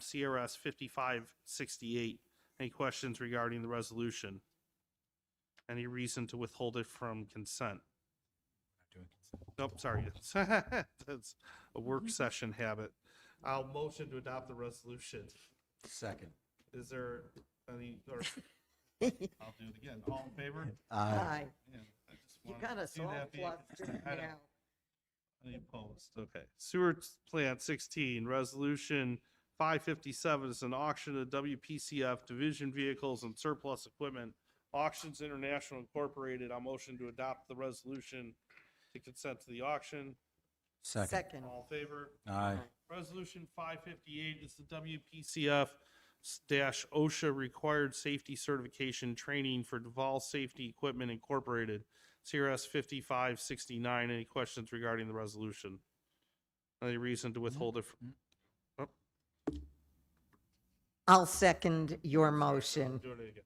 CRS 5568. Any questions regarding the resolution? Any reason to withhold it from consent? Nope, sorry. That's a work session habit. I'll motion to adopt the resolution. Second. Is there any, or I'll do it again. All in favor? Aye. Man, I just You wanted got to us do all that flustered I don't- now. Any opposed? Okay. Sewer Plant 16, Resolution 557 is an auction of WPCF division vehicles and surplus equipment. Auctions International Incorporated. I'll motion to adopt the resolution to consent to the auction. Second. All in favor? Aye. Resolution 558 is the WPCF-OSHA required safety certification training for Duval Safety Equipment Incorporated, CRS 5569. Any questions regarding the resolution? Any reason to withhold it? I'll second your motion. Doing it again.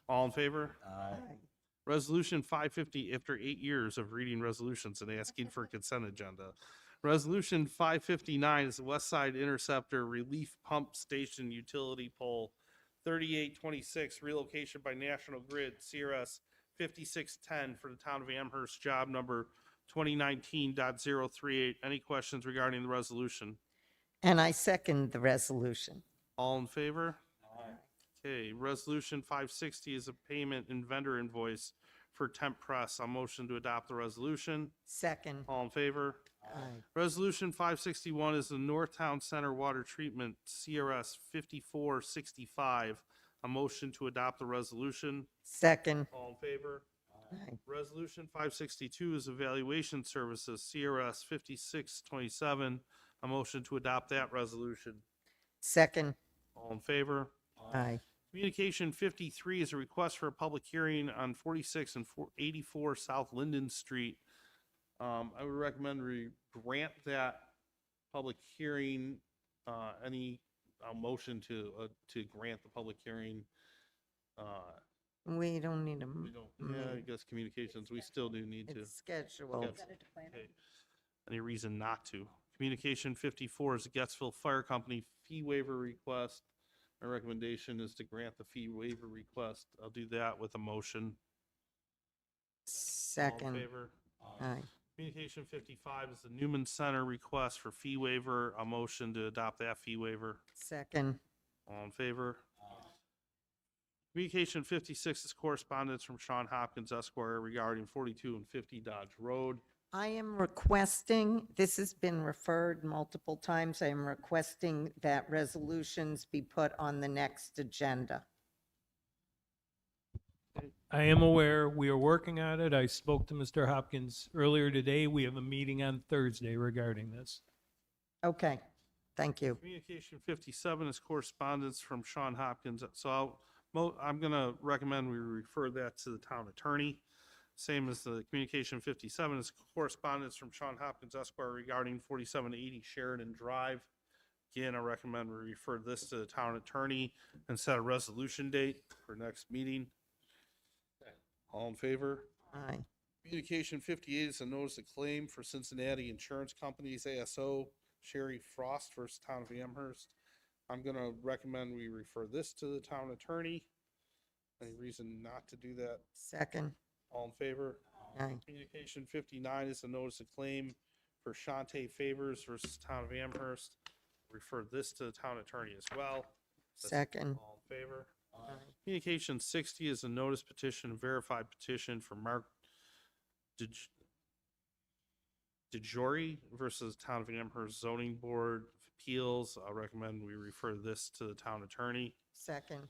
All in favor? Aye. Resolution 550, after 8 years of reading resolutions and asking for a consent agenda. Resolution 559 is the West Side Interceptor Relief Pump Station Utility Pole 3826, relocation by National Grid, CRS 5610 for the town of Amherst, job number 2019.038. Any questions regarding the resolution? And I second the resolution. All in favor? Okay, Resolution 560 is a payment and vendor invoice for Temp Press. I'll motion to adopt the resolution. Second. All in favor? Aye. Resolution 561 is the Northtown Center Water Treatment, CRS 5465. A motion to adopt the resolution. Second. All in favor? Aye. Resolution 562 is Evaluation Services, CRS 5627. A motion to adopt that resolution. Second. All in favor? Aye. Communication 53 is a request for a public hearing on 46 and 84 South Linden Street. I would recommend we grant that public hearing. Any motion to grant the public hearing? We don't need a. We don't. Yeah, I guess communications. We still do need to. It's scheduled. Okay. Any reason not to? Communication 54 is the Gettsville Fire Company fee waiver request. My recommendation is to grant the fee waiver request. I'll do that with a motion. All in Second. favor? Aye. Communication 55 is the Newman Center request for fee waiver. A motion to adopt that fee waiver. Second. All in favor? Communication 56 is correspondence from Sean Hopkins Esquire regarding 42 and 50 Dodge Road. I am requesting, this has been referred multiple times, I am requesting that resolutions be put on the next agenda. I am aware, we are working on it. I spoke to Mr. Hopkins earlier today. We have a meeting on Thursday regarding this. Okay, thank you. Communication 57 is correspondence from Sean Hopkins. So I'm going to recommend we refer that to the town attorney. Same as the communication 57 is correspondence from Sean Hopkins Esquire regarding 4780 Sheridan Drive. Again, I recommend we refer this to the town attorney and set a resolution date for next meeting. All in favor? Aye. Communication 58 is a notice of claim for Cincinnati Insurance Company's ASO Sherry Frost versus Town of Amherst. I'm going to recommend we refer this to the town attorney. Any reason not to do that? Second. All in favor? Aye. Communication 59 is a notice of claim for Shantae Favors versus Town of Amherst. Refer this to the town attorney as well. Second. All in favor? Aye. Communication 60 is a notice petition, verified petition for Mark DeJory versus Town of Amherst Zoning Board of Appeals. I recommend we refer this to the town attorney. Second.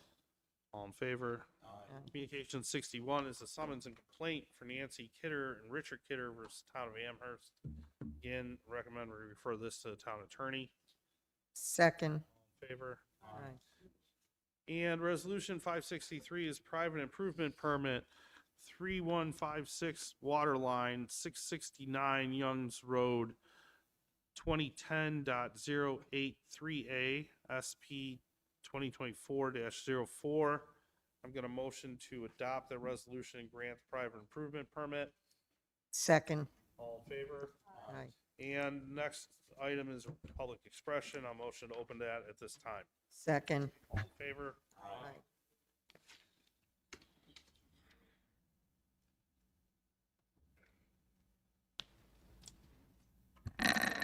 All in favor? Aye. Communication 61 is a summons and complaint for Nancy Kidder and Richard Kidder versus Town of Amherst. Again, recommend we refer this to the town attorney. Second. All in favor? Aye. And resolution 563 is private improvement permit 3156 water line 669 Youngs Road 2010.083A SP 2024-04. I'm going to motion to adopt the resolution and grant the private improvement permit. Second. All in favor? Aye. And next item is public expression. I'll motion to open that at this time. Second. All in favor? Aye.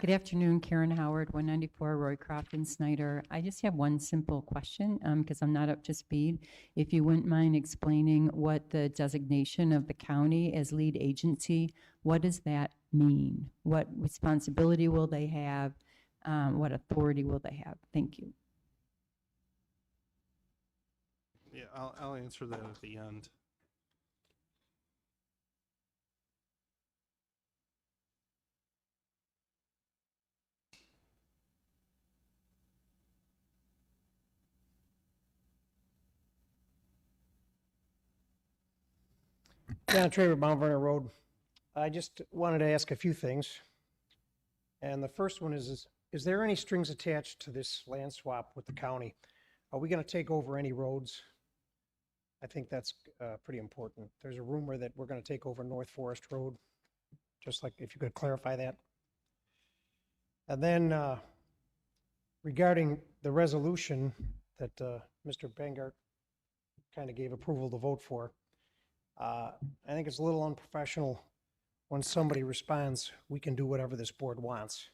Good afternoon, Karen Howard, 194 Roycroft and Snyder. I just have one simple question because I'm not up to speed. If you wouldn't mind explaining what the designation of the county as lead agency, what does that mean? What responsibility will they have? What authority will they have? Thank you. Yeah, I'll answer that at the end. John Traver, Mount Vernon Road. I just wanted to ask a few things. And the first one is there any strings attached to this land swap with the county? Are we going to take over any roads? I think that's pretty important. There's a rumor that we're going to take over North Forest Road, just like if you could clarify that. And then regarding the resolution that Mr. Bangert kind of gave approval to vote for, I think it's a little unprofessional when somebody responds, we can do whatever this board wants.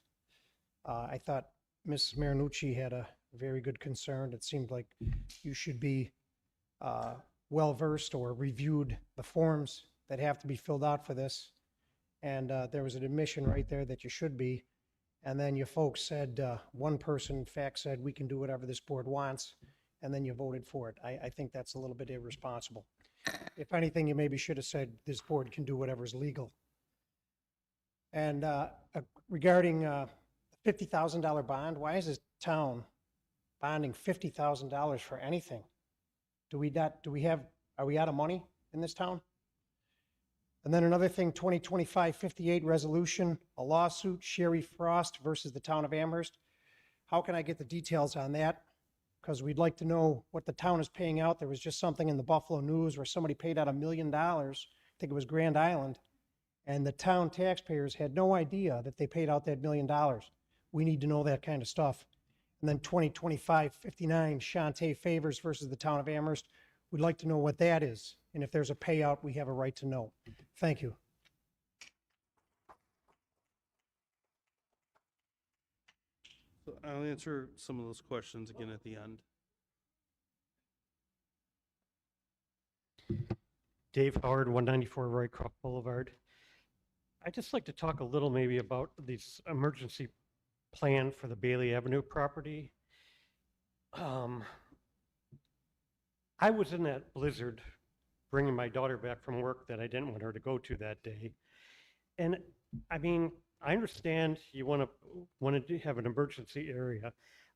I thought Mrs. Marinucci had a very good concern. It seemed like you should be well-versed or reviewed the forms that have to be filled out for this. And there was an admission right there that you should be. And then you folks said, one person in fact said, we can do whatever this board wants, and then you voted for it. I think that's a little bit irresponsible. If anything, you maybe should have said this board can do whatever's legal. And regarding $50,000 bond, why is this town bonding $50,000 for anything? Are we out of money in this town? And then another thing, 2025-58 resolution, a lawsuit, Sherry Frost versus the town of Amherst. How can I get the details on that? Because we'd like to know what the town is paying out. There was just something in the Buffalo News where somebody paid out $1 million. I think it was Grand Island. And the town taxpayers had no idea that they paid out that $1 million. We need to know that kind of stuff. And then 2025-59, Shantae Favors versus the town of Amherst. We'd like to know what that is. And if there's a payout, we have a right to know. Thank you. I'll answer some of those questions again at the end. Dave Howard, 194 Roycroft Boulevard. I'd just like to talk a little maybe about this emergency plan for the Bailey Avenue property. I was in that blizzard bringing my daughter back from work that I didn't want her to go to that day. And I mean, I understand you want to have an emergency area.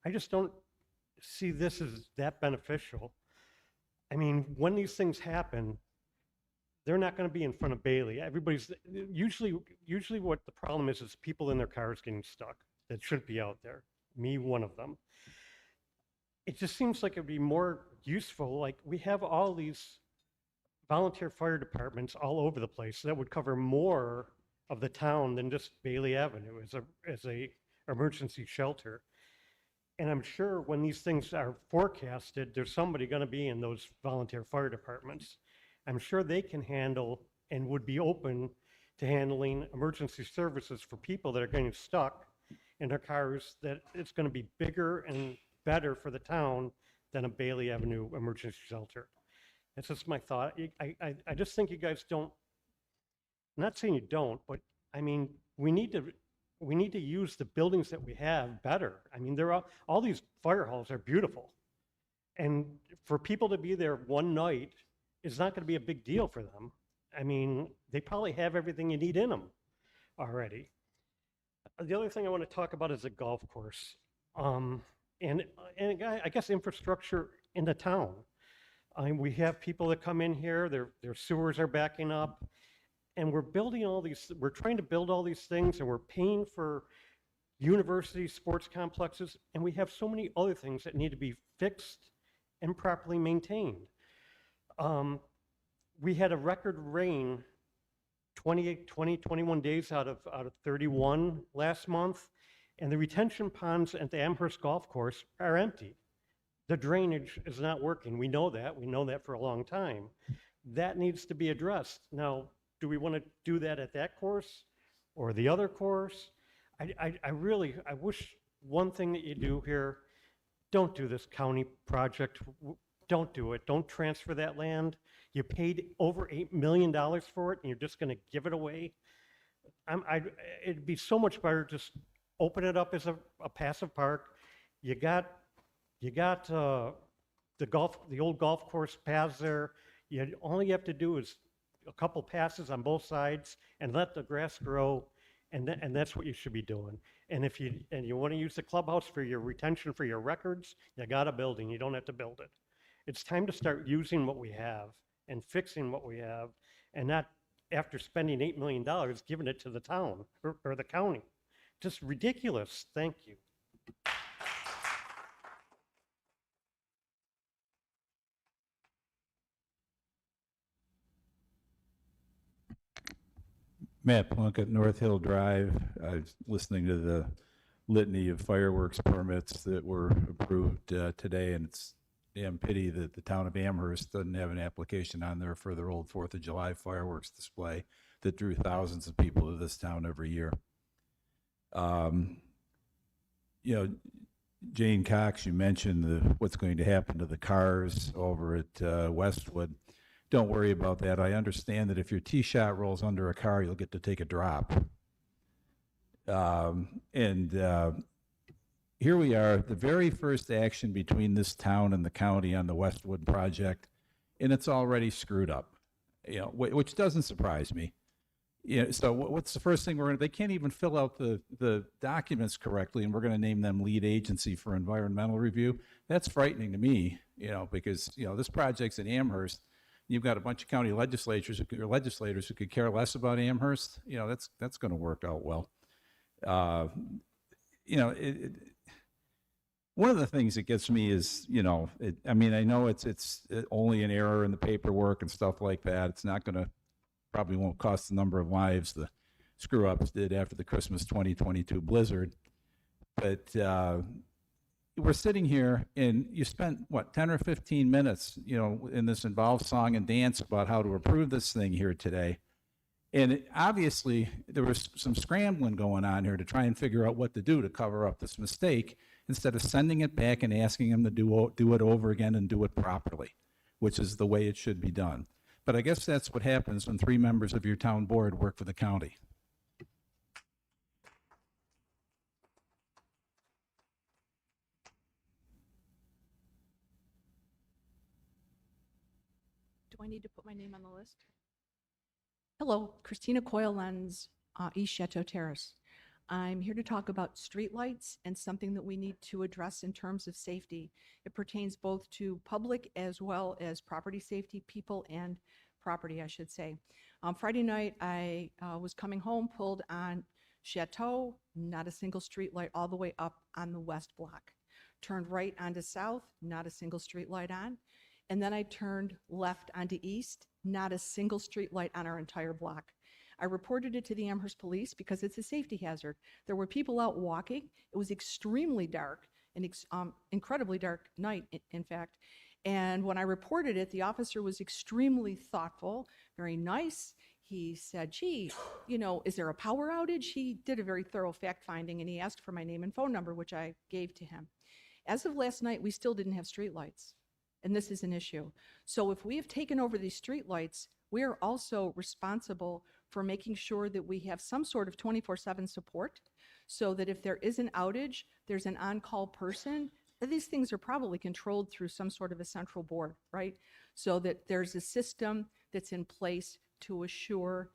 I just don't see this as that beneficial. I mean, when these things happen, they're not going to be in front of Bailey. Everybody's usually what the problem is people in their cars getting stuck that shouldn't be out there. Me, one of them. It just seems like it'd be more useful. Like we have all these volunteer fire departments all over the place that would cover more of the town than just Bailey Avenue as a emergency shelter. And I'm sure when these things are forecasted, there's somebody going to be in those volunteer fire departments. I'm sure they can handle and would be open to handling emergency services for people that are getting stuck in their cars, that it's going to be bigger and better for the town than a Bailey Avenue emergency shelter. That's just my thought. I just think you guys don't, I'm not saying you don't, but I mean, we need to use the buildings that we have better. I mean, all these fire halls are beautiful. And for people to be there one night is not going to be a big deal for them. I mean, they probably have everything you need in them already. The other thing I want to talk about is the golf course. And I guess infrastructure in the town. We have people that come in here, their sewers are backing up, and we're trying to build all these things, and we're paying for university sports complexes, and we have so many other things that need to be fixed and properly maintained. We had a record rain 21 days out of 31 last month, and the retention ponds at the Amherst Golf Course are empty. The drainage is not working. We know that. We know that for a long time. That needs to be addressed. Now, do we want to do that at that course or the other course? I wish one thing that you do here, don't do this county project. Don't do it. Don't transfer that land. You paid over $8 million for it, and you're just going to give it away. It'd be so much better just open it up as a passive park. You got the old golf course paths there. All you have to do is a couple passes on both sides and let the grass grow, and that's what you should be doing. And if you want to use the clubhouse for your retention for your records, you got a building. You don't have to build it. It's time to start using what we have and fixing what we have, and not after spending $8 million giving it to the town or the county. Just ridiculous. Thank you. Matt Plunkett, North Hill Drive. I was listening to the litany of fireworks permits that were approved today, and it's damn pity that the town of Amherst doesn't have an application on there for their old 4th of July fireworks display that drew thousands of people to this town every year. Jane Cox, you mentioned what's going to happen to the cars over at Westwood. Don't worry about that. I understand that if your tee shot rolls under a car, you'll get to take a drop. Here we are, the very first action between this town and the county on the Westwood project, and it's already screwed up, which doesn't surprise me. So what's the first thing they can't even fill out the documents correctly, and we're going to name them lead agency for environmental review. That's frightening to me, because, this project's in Amherst. You've got a bunch of county legislators who could care less about Amherst. That's going to work out well. One of the things that gets me is, I know it's only an error in the paperwork and stuff like that. It's not going to, probably won't cost the number of lives the screw-ups did after the Christmas 2022 blizzard. But we're sitting here, and you spent, 10 or 15 minutes, in this involved song and dance about how to approve this thing here today. And obviously, there was some scrambling going on here to try and figure out what to do to cover up this mistake. instead of sending it back and asking them to do it over again and do it properly, which is the way it should be done. But I guess that's what happens when 3 members of your town board work for the county. Do I need to put my name on the list? Hello, Christina Coyle Lens, East Chateau Terrace. I'm here to talk about streetlights and something that we need to address in terms of safety. It pertains both to public as well as property safety, people and property, I should say. Friday night, I was coming home, pulled on Chateau, not a single streetlight all the way up on the west block. Turned right onto South, not a single streetlight on. And then I turned left onto East, not a single street light on our entire block. I reported it to the Amherst police because it's a safety hazard. There were people out walking. It was extremely dark, an incredibly dark night, in fact. And when I reported it, the officer was extremely thoughtful, very nice. He said, gee, you know, is there a power outage? He did a very thorough fact finding and he asked for my name and phone number, which I gave to him. As of last night, we still didn't have streetlights. And this is an issue. So if we have taken over these streetlights, we are also responsible for making sure that we have some sort of 24/7 support so that if there is an outage, there's an on-call person. These things are probably controlled through some sort of a central board, right? So that there's a system that's in place to assure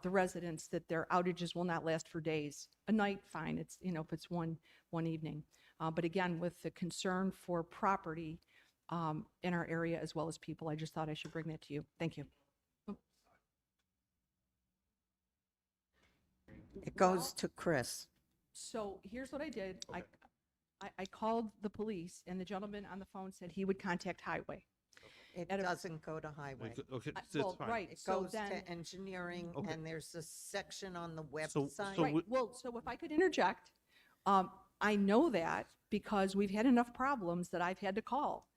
the residents that their outages will not last for days. A night, fine, it's, you know, if it's one evening. But again, with the concern for property, in our area as well as people. I just thought I should bring that to you. Thank you. It goes to Chris. So here's what I did. I called the police and the gentleman on the phone said he would contact Highway. It doesn't go to highway. Okay, well, it's fine. right. It So goes then, to engineering, Okay. and there's a section on the So website. right. Well, so if I could interject, I know that because we've had enough problems that I've had to call.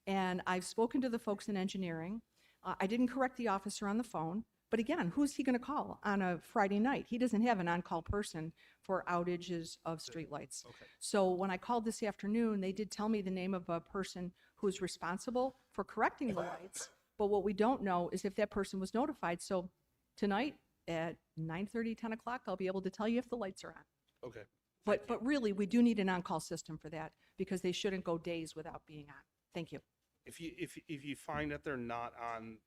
And I've spoken to the folks in engineering. I didn't correct the officer on the phone. But again, who's he going to call on a Friday night? He doesn't have an on-call person for outages of streetlights. Okay. So when I called this afternoon, they did tell me the name of a person who is responsible for correcting the lights. But what we don't know is if that person was notified. So tonight at 9:30, 10 o'clock, I'll be able to tell you if the lights are on. Okay. But really, we do need an on-call system for that because they shouldn't go days without being on. Thank you. If you find that they're not on,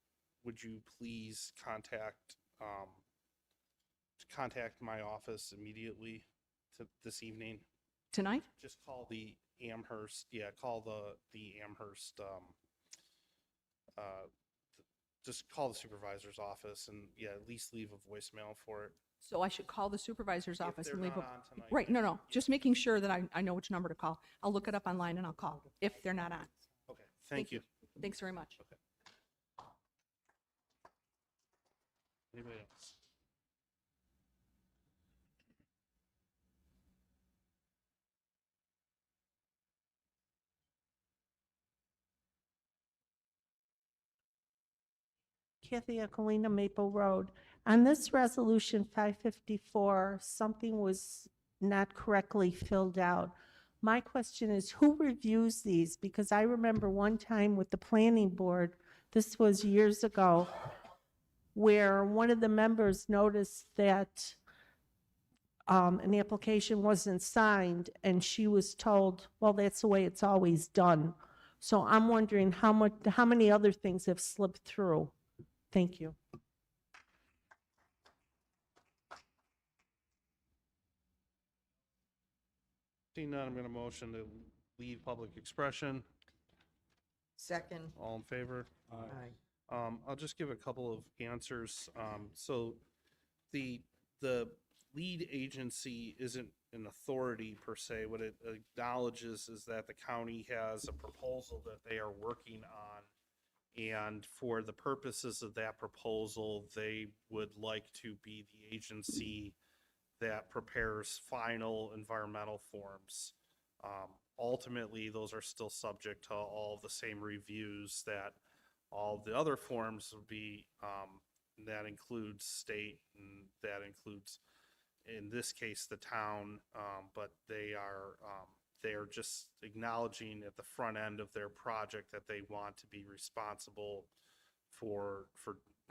would you please contact my office immediately this evening? Tonight? Just call the Amherst, call the Amherst, just call the supervisor's office and at least leave a voicemail for it. So I should call the supervisor's If office they're and leave not a... on tonight, Right, no, just making sure that I know which number to call. I'll look it up online and I'll call if they're not on. Okay, thank you. Thanks very much. Okay. Anybody else? Kathy Aquilina, Maple Road. On this resolution 554, something was not correctly filled out. My question is, who reviews these? Because I remember one time with the planning board, this was years ago, where one of the members noticed that an application wasn't signed, and she was told, well, that's the way it's always done. So I'm wondering how many other things have slipped through? Thank you. Seeing none, I'm going to motion to leave public expression. Second. All in favor? Aye. I'll just give a couple of answers. So the lead agency isn't an authority per se. What it acknowledges is that the county has a proposal that they are working on. And for the purposes of that proposal, they would like to be the agency that prepares final environmental forms. Ultimately, those are still subject to all the same reviews that all the other forms would be. That includes state, and that includes, in this case, the town, but they are they're just acknowledging at the front end of their project that they want to be responsible for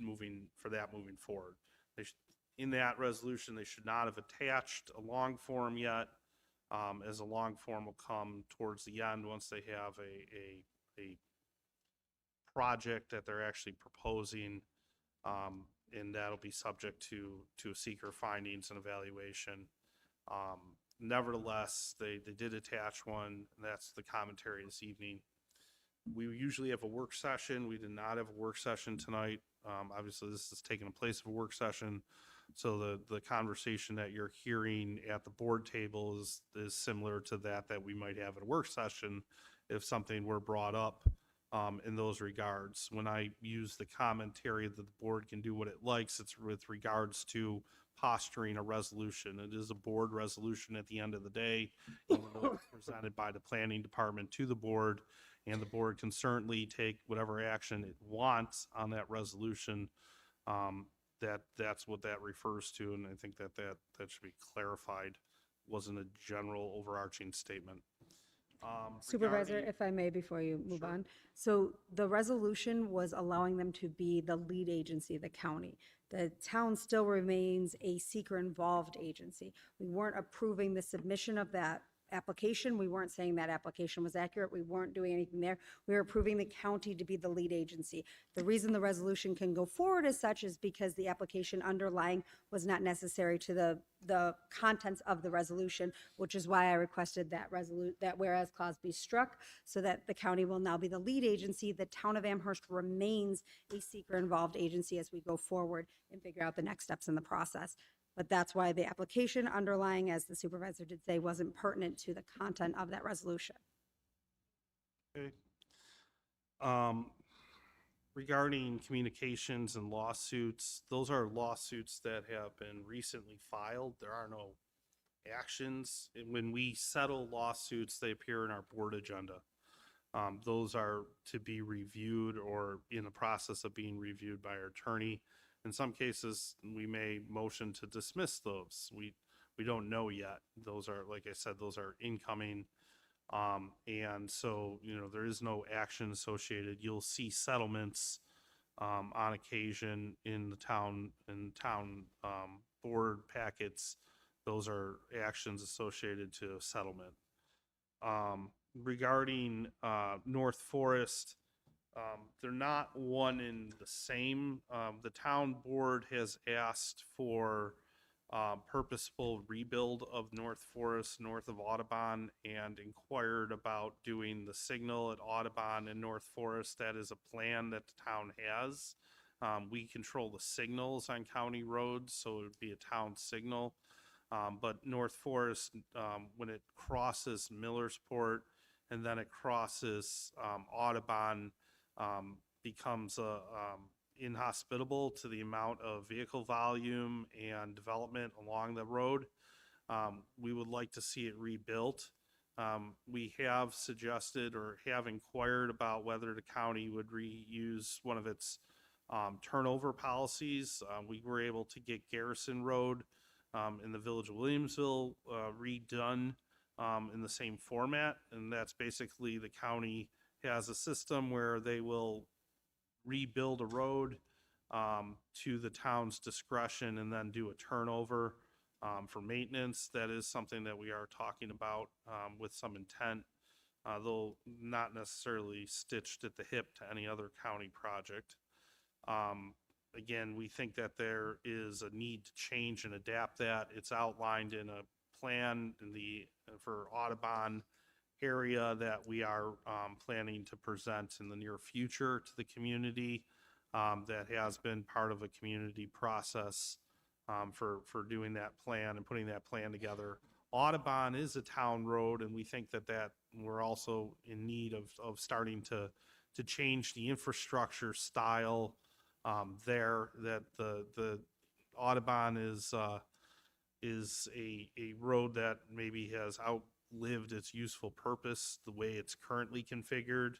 moving forward. In that resolution, they should not have attached a long form yet, as a long form will come towards the end once they have a project that they're actually proposing, and that'll be subject to a seeker findings and evaluation. Nevertheless, they did attach one, and that's the commentary this evening. We usually have a work session. We did not have a work session tonight. Obviously, this is taking the place of a work session. So the conversation that you're hearing at the board table is similar to that we might have at a work session if something were brought up in those regards. When I use the commentary that the board can do what it likes, it's with regards to posturing a resolution. It is a board resolution at the end of the day, even though it's presented by the planning department to the board, and the board can certainly take whatever action it wants on that resolution. That's what that refers to, and I think that should be clarified. Wasn't a general overarching statement. Supervisor, Regarding- if I may, before you move on. So the resolution was allowing them to be the lead agency of the county. The town still remains a seeker-involved agency. We weren't approving the submission of that application. We weren't saying that application was accurate. We weren't doing anything there. We were approving the county to be the lead agency. The reason the resolution can go forward as such is because the application underlying was not necessary to the contents of the resolution, which is why I requested that whereas clause be struck, so that the county will now be the lead agency. The town of Amherst remains a seeker-involved agency as we go forward and figure out the next steps in the process. But that's why the application underlying, as the supervisor did say, wasn't pertinent to the content of that resolution. Okay. Regarding communications and lawsuits, those are lawsuits that have been recently filed. There are no actions. And when we settle lawsuits, they appear in our board agenda. Those are to be reviewed or in the process of being reviewed by our attorney. In some cases, we may motion to dismiss those. We don't know yet. Those are, like I said, those are incoming. And so, there is no action associated. You'll see settlements on occasion in the town board packets. Those are actions associated to a settlement. Regarding North Forest, they're not one and the same. The town board has asked for purposeful rebuild of North Forest north of Audubon and inquired about doing the signal at Audubon and North Forest. That is a plan that the town has. We control the signals on county roads, so it would be a town signal. But North Forest, when it crosses Millersport and then it crosses Audubon, becomes inhospitable to the amount of vehicle volume and development along the road. We would like to see it rebuilt. We have suggested or have inquired about whether the county would reuse one of its turnover policies. We were able to get Garrison Road in the village of Williamsville redone in the same format, and that's basically the county has a system where they will rebuild a road to the town's discretion and then do a turnover for maintenance. That is something that we are talking about with some intent, though not necessarily stitched at the hip to any other county project. Again, we think that there is a need to change and adapt that. It's outlined in a plan for Audubon area that we are planning to present in the near future to the community. That has been part of a community process for doing that plan and putting that plan together. Audubon is a town road, and we think that we're also in need of starting to change the infrastructure style there. That the Audubon is a road that maybe has outlived its useful purpose the way it's currently configured,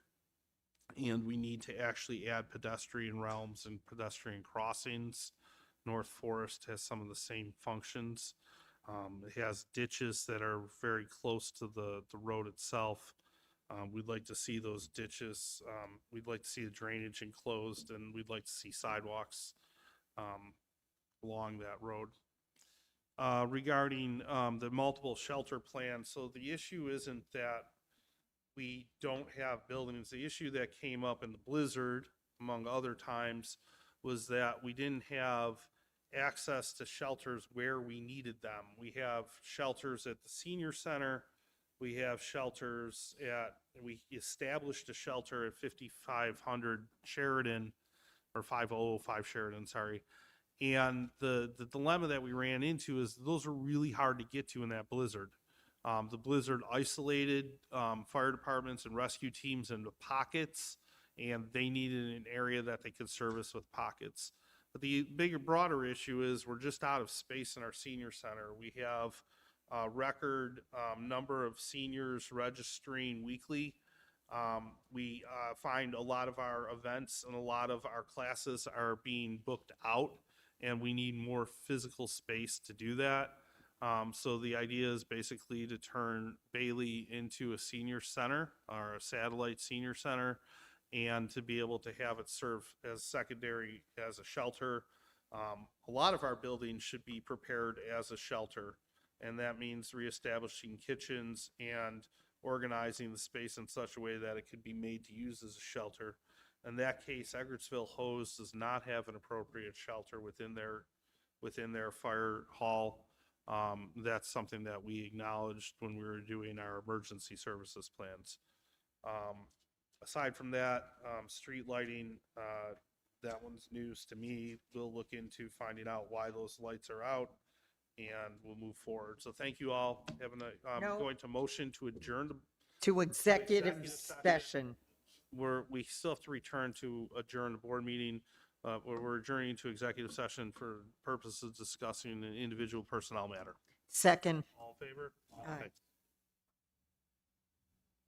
and we need to actually add pedestrian realms and pedestrian crossings. North Forest has some of the same functions. It has ditches that are very close to the road itself. We'd like to see those ditches, we'd like to see the drainage enclosed, and we'd like to see sidewalks along that road. Regarding the multiple shelter plans, so the issue isn't that we don't have buildings. The issue that came up in the blizzard, among other times, was that we didn't have access to shelters where we needed them. We have shelters at the senior center. We have shelters we established a shelter at 5500 Sheridan, or 5005 Sheridan, sorry. And the dilemma that we ran into is those are really hard to get to in that blizzard. The blizzard isolated fire departments and rescue teams into pockets, and they needed an area that they could service with pockets. But the bigger, broader issue is we're just out of space in our senior center. We have a record number of seniors registering weekly. We find a lot of our events and a lot of our classes are being booked out, and we need more physical space to do that. So the idea is basically to turn Bailey into a senior center or a satellite senior center, and to be able to have it serve as secondary as a shelter. A lot of our buildings should be prepared as a shelter, and that means reestablishing kitchens and organizing the space in such a way that it could be made to use as a shelter. In that case, Edgartsville Hose does not have an appropriate shelter within their fire hall. That's something that we acknowledged when we were doing our emergency services plans. Aside from that, street lighting, that one's news to me. We'll look into finding out why those lights are out, and we'll move forward. So thank you all. No. Going to motion to adjourn To executive session. we still have to return to adjourn the board meeting. We're adjourning to executive session for purposes of discussing an individual personnel matter. Second. All in favor? Aye. Okay.